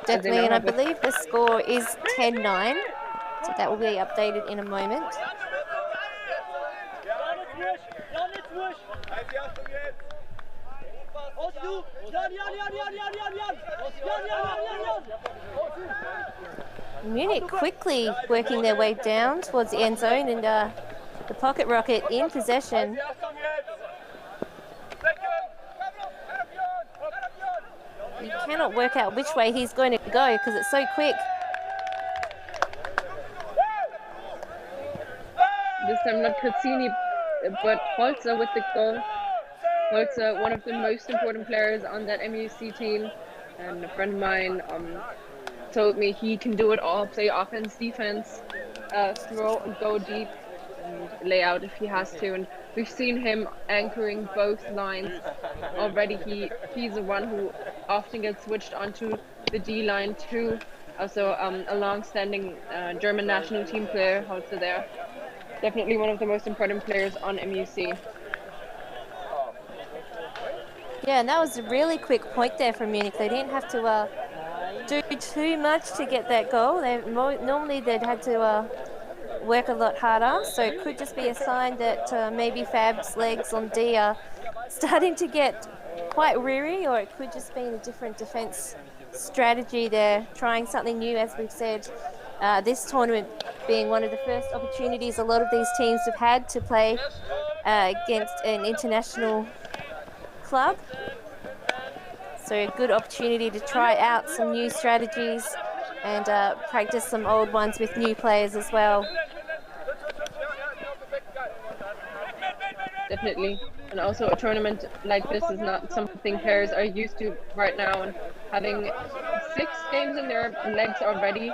Definitely, and I believe the score is 10-9, so that will be updated in a moment. Munich quickly working their way down towards the end zone, and the pocket rocket in possession. You cannot work out which way he's going to go because it's so quick. This time not Cazzini, but Holzer with the goal. Holzer, one of the most important players on that MUC team, and a friend of mine told me he can do it all, play offense, defense, throw and go deep, and lay out if he has to. And we've seen him anchoring both lines already. He's the one who often gets switched onto the D line too. Also a long-standing German national team player, Holzer there. Definitely one of the most important players on MUC. Yeah, and that was a really quick point there from Munich. They didn't have to do too much to get that goal. Normally they'd had to work a lot harder, so it could just be a sign that maybe FAB's legs on D are starting to get quite weary, or it could just be a different defence strategy. They're trying something new, as we've said. This tournament being one of the first opportunities a lot of these teams have had to play against an international club. So a good opportunity to try out some new strategies and practice some old ones with new players as well. Definitely. And also a tournament like this is not something players are used to right now, and having 6 games in their legs already,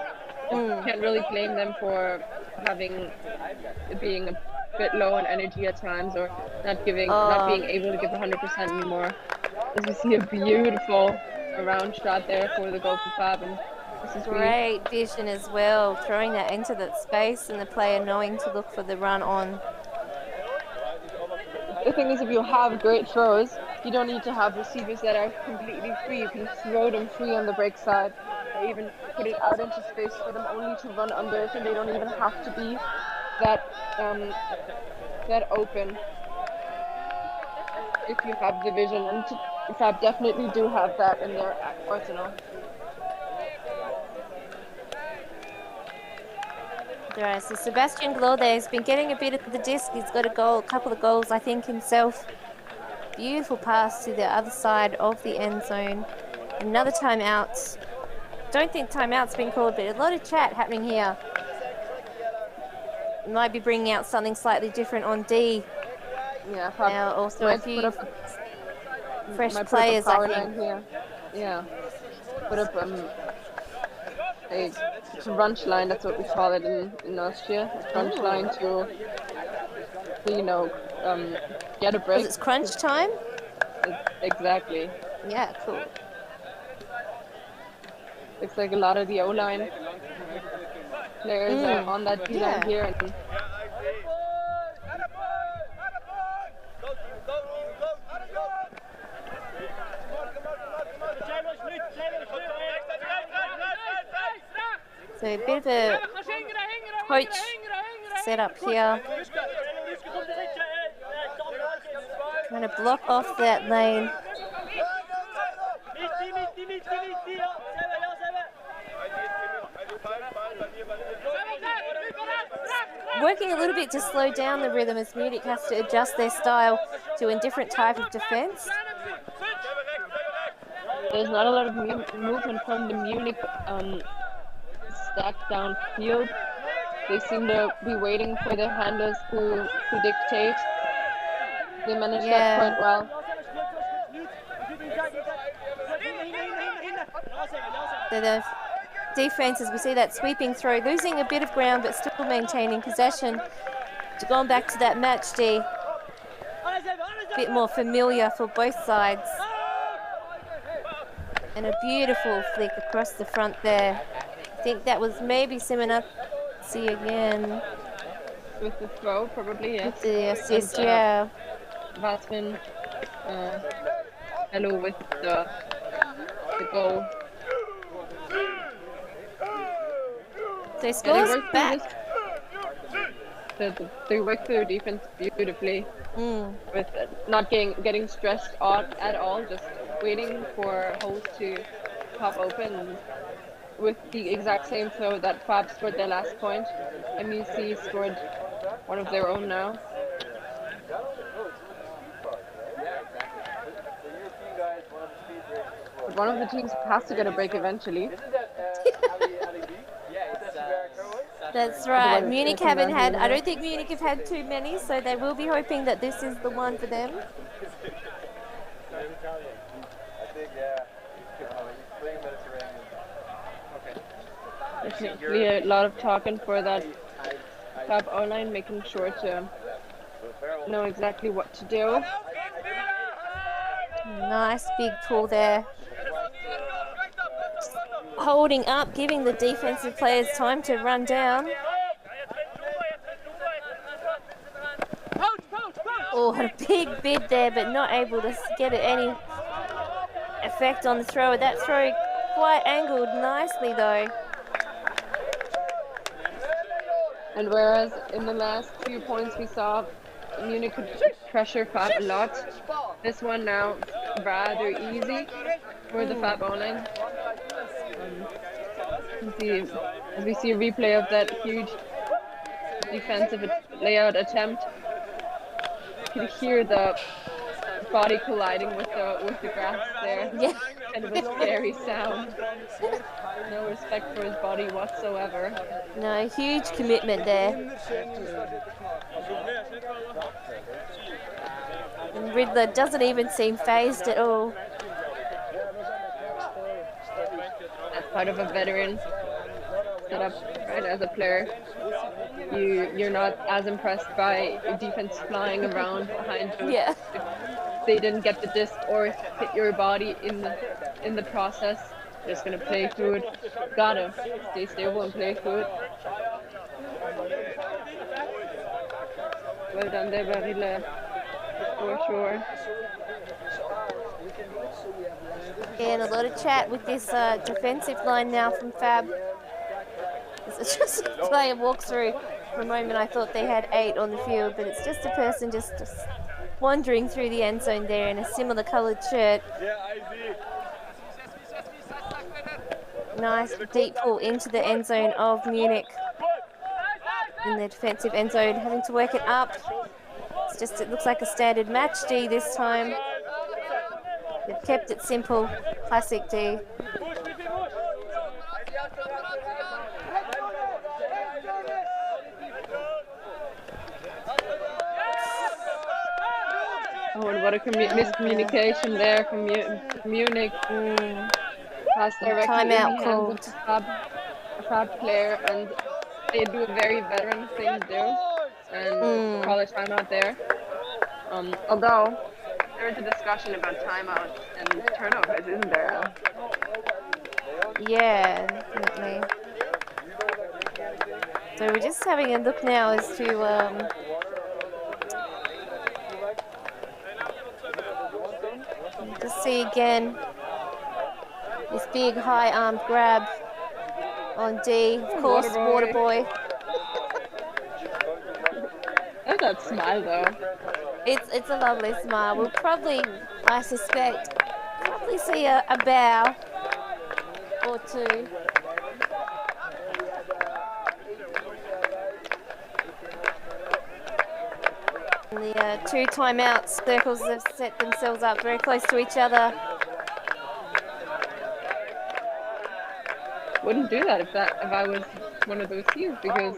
can't really blame them for being a bit low on energy at times, or not being able to give 100% anymore. As we see a beautiful around shot there for the goal for FAB, and this is great vision as well, throwing that into that space and the player knowing to look for the run on. The thing is, if you have great throws, you don't need to have receivers that are completely free. You can throw them free on the break side, or even put it out into space for them only to run under it, and they don't even have to be that open if you have the vision. And FAB definitely do have that in their arsenal. Right, so Sebastian Glode has been getting a bit of the disc. He's got a couple of goals, I think, himself. Beautiful pass to the other side of the end zone. Another timeout. Don't think timeout's been called, but a lot of chat happening here. Might be bringing out something slightly different on D. Yeah, now also a few fresh players, I think. Here. Yeah, put up a crunch line, that's what we call it in Austria. A crunch line to get a break. It's crunch time? Exactly. Yeah, cool. Looks like a lot of the O-line players are on that D-line here. And so a bit of a coach set up here. Trying to block off that lane. Working a little bit to slow down the rhythm as Munich has to adjust their style to a different type of defence. There's not a lot of movement from the Munich stacked down field. They seem to be waiting for their handlers to dictate. They manage that quite well. So the defense, as we see that sweeping throw, losing a bit of ground but still maintaining possession. To going back to that match D, a bit more familiar for both sides. And a beautiful flick across the front there. I think that was maybe Seamus again. With the throw, probably, yes. With the assist, And, yeah. Guzmán, hello with the goal. So scores back. They work through defense beautifully with not getting stressed out at all, just waiting for holes to pop open with the exact same throw that FAB scored their last point. MUC scored one of their own now. But one of the teams has to get a break eventually. That's right. Munich haven't had, I don't think Munich have had too many, so they will be hoping that this is the one for them. Definitely a lot of talking for that FAB O-line, making sure to know exactly what to do. Nice big pull there. Holding up, giving the defensive players time to run down. Oh, had a big bid there, but not able to get any effect on the throw. That throw quite angled nicely though. And whereas in the last few points we saw Munich could pressure FAB a lot, this one now rather easy for the FAB O-line. As we see a replay of that huge defensive layout attempt, you can hear the body colliding with the grass there. Yeah. Kind of a scary sound. No respect for his body whatsoever. No, huge commitment there. And Riddler doesn't even seem phased at all. As part of a veteran setup, right? As a player, you're not as impressed by defense flying around behind you. Yeah. If they didn't get the disc or hit your body in the process, you're just gonna play through it. Gotta stay stable and play through it. Well done there, Barilla, for sure. And a lot of chat with this defensive line now from FAB. It's just a player walk through. For a moment I thought they had 8 on the field, but it's just a person just wandering through the end zone there in a similar coloured shirt. Nice deep pull into the end zone of Munich. In the defensive end zone, having to work it up. It looks like a standard match D this time. They've kept it simple, classic D. Oh, and what a miscommunication there from Munich. Pass directly in the hands of a FAB player, and they do a very veteran thing to do and call a timeout there. Although there is a discussion about timeouts and turnovers, isn't there? Yeah, definitely. So we're just having a look now as to to see again this big high armed grab on D. Of course, Water Boy. Oh, that smile though. It's a lovely smile. We'll probably, I suspect, see a bow or two. And the 2 timeout circles have set themselves up very close to each other. Wouldn't do that if I was one of those teams, because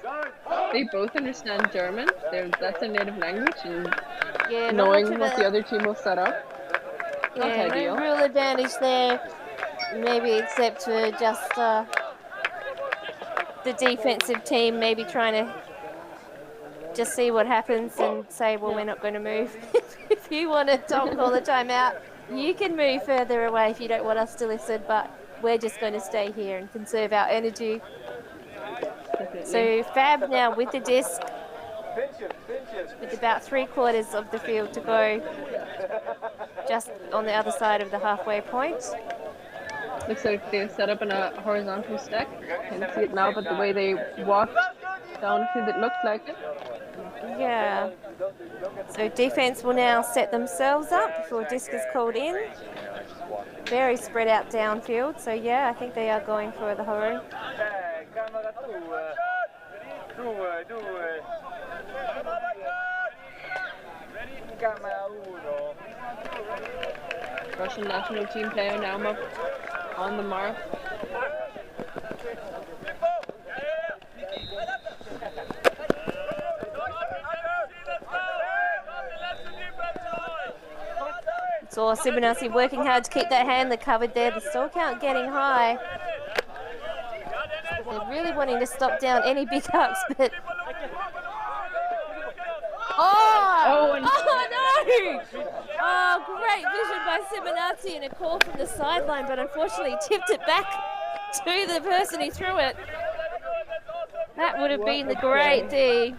they both understand German. That's their native language, and yeah, knowing what the other team will set up. Not ideal. No real advantage there, maybe except for just the defensive team maybe trying to just see what happens and say, well, we're not going to move. If you want to call the timeout, You can move further away if you don't want us to listen, but we're just going to stay here and conserve our energy. Definitely. So Fab now with the disc, with about 3/4 of the field to go, just on the other side of the halfway point. Looks like they set up in a horizontal stack. Can't see it now, but the way they walked down the field, it looked like it. Yeah. So defense will now set themselves up before disc is called in. Very spread out downfield. So yeah, I think they are going for the hurry. Russian national team player now up on the mark. Saw Sibonasi working hard to keep that handler covered there. The stall count getting high. They're really wanting to stop down any big ups, but... Oh no! Oh, great vision by Sibonasi and a call from the sideline, but unfortunately tipped it back to the person who threw it. That would have been the great D.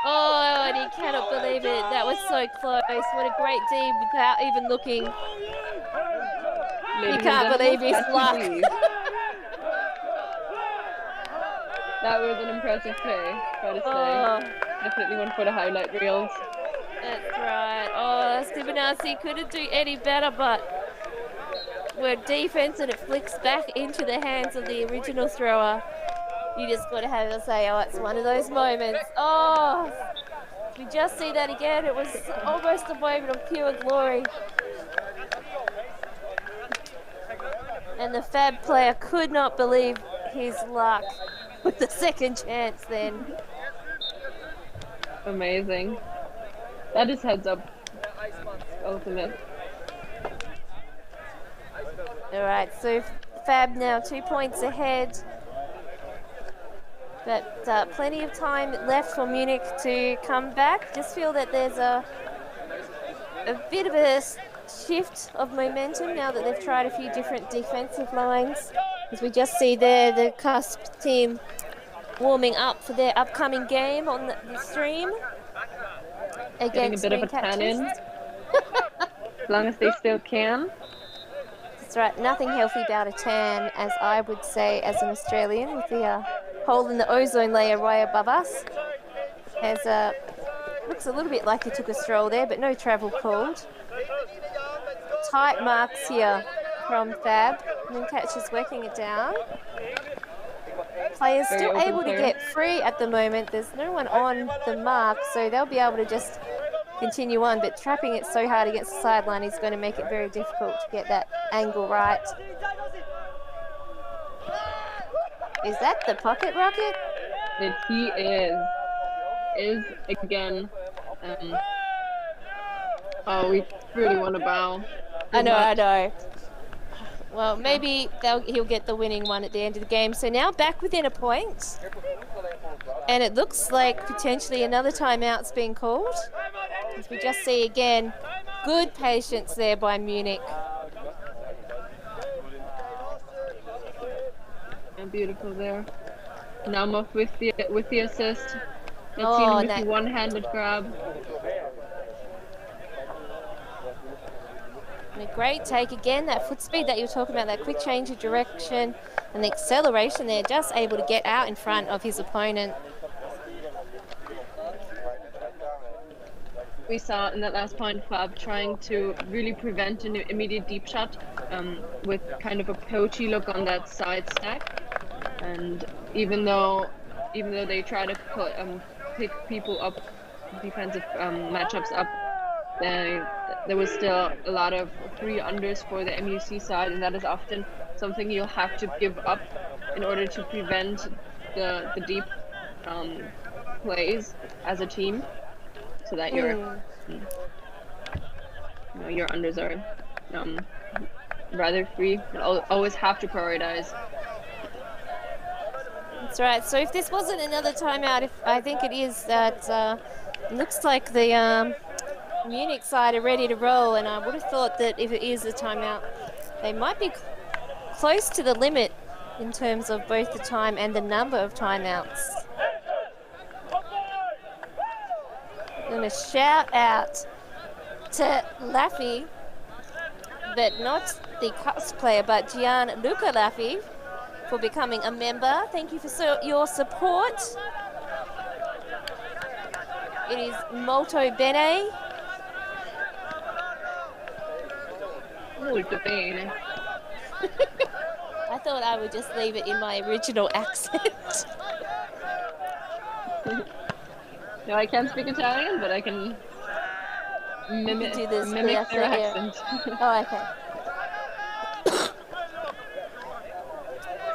Oh, and he cannot believe it. That was so close. What a great D without even looking. He can't believe his luck. That was an impressive play, gotta say. Definitely one for the highlight reels. That's right. Oh, Sibonasi couldn't do any better, but we're defense and it flicks back into the hands of the original thrower. You just got to have to say, oh, it's one of those moments. Oh, we just see that again. It was almost a moment of pure glory. And the Fab player could not believe his luck with the second chance then. Amazing. That is heads up. Ultimate. Alright, so Fab now 2 points ahead. But plenty of time left for Munich to come back. Just feel that there's a bit of a shift of momentum now that they've tried a few different defensive lines. As we just see there, the Cusp team warming up for their upcoming game on the stream. Getting a bit of a tan in. As long as they still can. That's right, nothing healthy about a tan, as I would say as an Australian, with the hole in the ozone layer right above us. Looks a little bit like he took a stroll there, but no travel called. Tight marks here from Fab. Mooncatch is working it down. Players still able to get free at the moment. There's no one on the mark, so they'll be able to just continue on, but trapping it so hard against the sideline is going to make it very difficult to get that angle right. Is that the pocket rocket? That he is again. Oh, we really want to bow. I know. Well, maybe he'll get the winning one at the end of the game. So now back within a point. And it looks like potentially another timeout's being called. As we just see again, good patience there by Munich. And beautiful there. Naumov with the assist. Let's see him with the one-handed grab. And a great take again, that foot speed that you were talking about, that quick change of direction and the acceleration there, just able to get out in front of his opponent. We saw in that last point Fab trying to really prevent an immediate deep shot with kind of a poachy look on that side stack. And even though they try to pick people up, defensive matchups up, there was still a lot of 3-unders for the MUC side, and that is often something you'll have to give up in order to prevent the deep plays as a team, so that your unders are rather free. You'll always have to prioritize. That's right. So if this wasn't another timeout, I think it is that Looks like the Munich side are ready to roll, and I would have thought that if it is a timeout, they might be close to the limit in terms of both the time and the number of timeouts. I'm going to shout out to Laffy, but not the Cups player, but Luca Laffy, for becoming a member. Thank you for your support. It is molto bene. Molto bene. I thought I would just leave it in my original accent. No, I can't speak Italian, but I can mimic their accent. Oh, okay.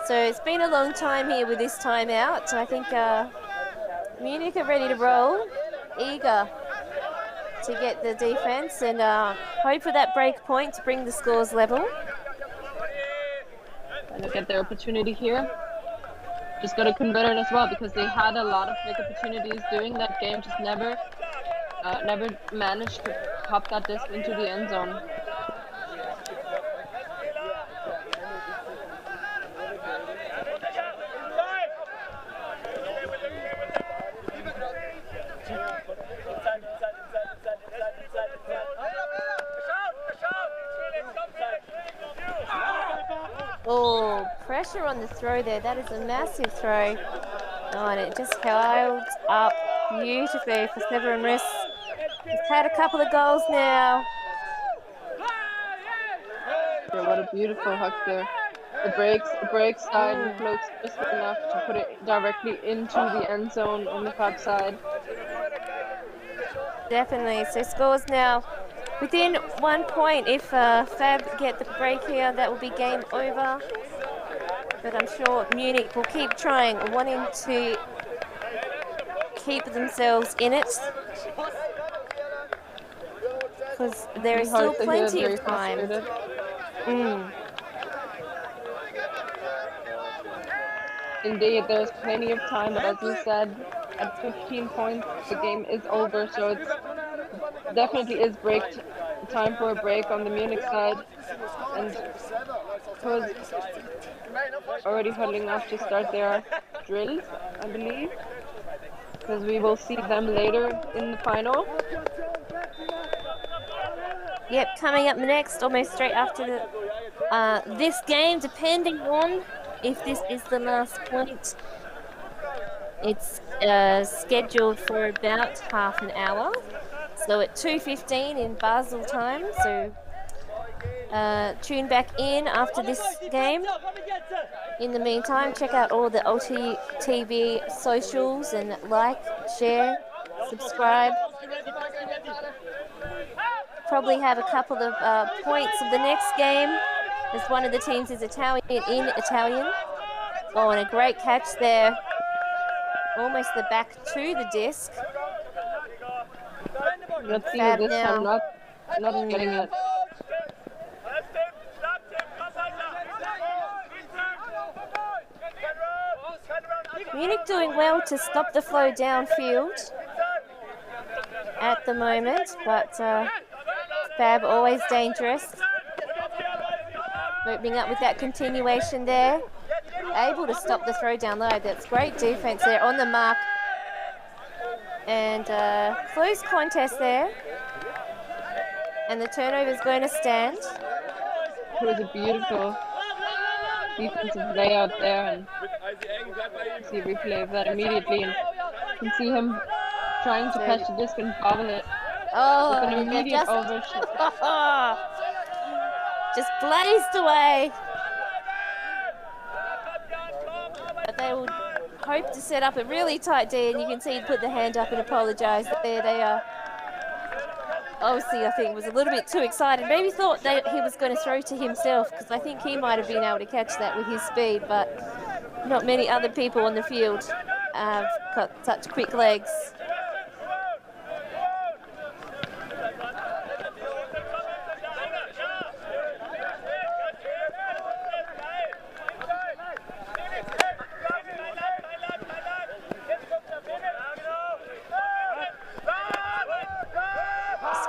So it's been a long time here with this timeout. I think Munich are ready to roll, eager to get the defense and hope for that break point to bring the scores level. And look at their opportunity here. Just got to convert it as well, because they had a lot of big opportunities during that game, just never managed to pop that disc into the end zone. Oh, pressure on the throw there. That is a massive throw. Oh, and it just held up beautifully for Severin Rees. He's had a couple of goals now. Yeah, what a beautiful hook there. The break side and floats just enough to put it directly into the end zone on the FAB side. Definitely. So scores now within 1 point. If FAB get the break here, that will be game over. But I'm sure Munich will keep trying, wanting to keep themselves in it, because there is still plenty of time. Indeed, there's plenty of time, but as you said, at 15 points, the game is over, so it's definitely is time for a break on the Munich side, and was already huddling up to start their drills, I believe, because we will see them later in the final. Yep, coming up next, almost straight after this game, depending on if this is the last point. It's scheduled for about half an hour, so at 2:15 in Basel time, so tune back in after this game. In the meantime, check out all the OTTV socials and like, share, subscribe. Probably have a couple of points of the next game, as one of the teams is Italian in Italian. Oh, and a great catch there. Almost the back to the disc. Let's see this time not getting it. Munich doing well to stop the flow downfield at the moment, but FAB always dangerous. Opening up with that continuation there. Able to stop the throw down low. That's great defense there on the mark. And close contest there. And the turnover is going to stand. It was a beautiful defensive layout there, and see a replay of that immediately, and you can see him trying to catch the disc and bobble it. Oh, with an immediate overshot. Just blazed away. But they will hope to set up a really tight D, and you can see he put the hand up and apologise. There they are. Obviously, I think was a little bit too excited. Maybe thought that he was going to throw to himself, because I think he might have been able to catch that with his speed, but not many other people on the field have got such quick legs.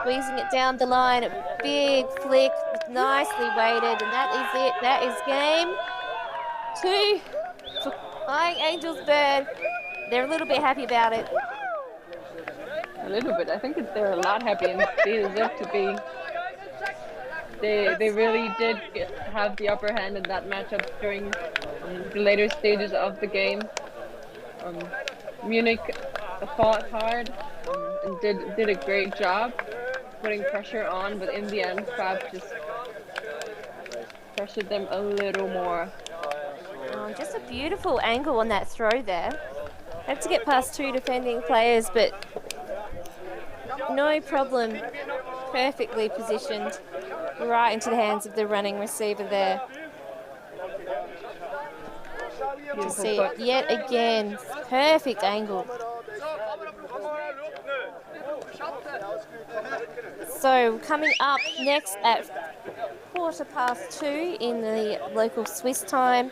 squeezing it down the line. A big flick, nicely weighted, and that is it. That is game 2 for Flying Angels Bern. They're a little bit happy about it. A little bit. I think they're a lot happy, and they deserve to be. They really did have the upper hand in that matchup during the later stages of the game. Munich fought hard and did a great job putting pressure on, but in the end, FAB just pressured them a little more. Oh, just a beautiful angle on that throw there. Had to get past 2 defending players, but no problem. Perfectly positioned right into the hands of the running receiver there. You see it yet again, perfect angle. So coming up next at 2:15 in the local Swiss time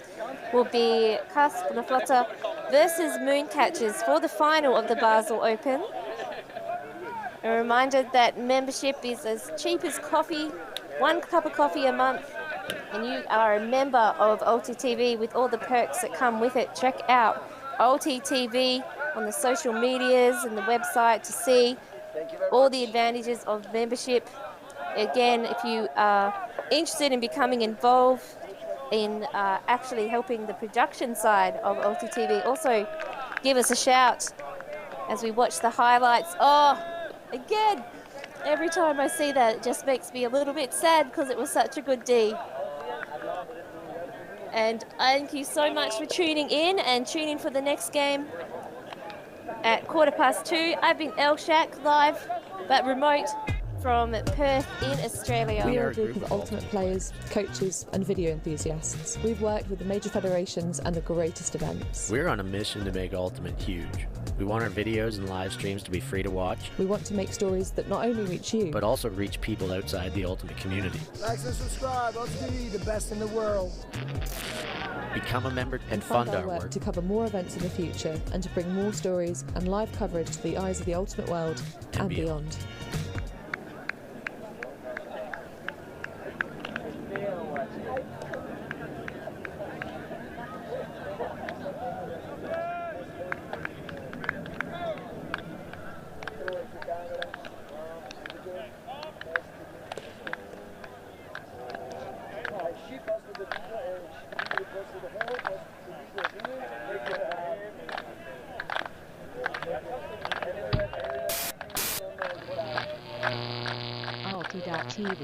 will be Kasperleflotte versus Mooncatchers for the final of the Basel Open. A reminder that membership is as cheap as coffee, 1 cup of coffee a month, and you are a member of OTTV with all the perks that come with it. Check out OTTV on the social medias and the website to see all the advantages of membership. Again, if you are interested in becoming involved in actually helping the production side of OTTV, also give us a shout as we watch the highlights. Oh, again, every time I see that, it just makes me a little bit sad because it was such a good D. And thank you so much for tuning in, and tune in for the next game at 2:15. I've been El Shack live, but remote from Perth in Australia. We are a group of ultimate players, coaches and video enthusiasts. We've worked with the major federations and the greatest events. We're on a mission to make Ultimate huge. We want our videos and live streams to be free to watch, We want to make stories that not only reach you, but also reach people outside the Ultimate community. Like and subscribe. OTTV, the best in the world. Become a member and fund fund our our work work. to cover more events in the future and to bring more stories and live coverage to the eyes of the ultimate world and beyond. Alti.tv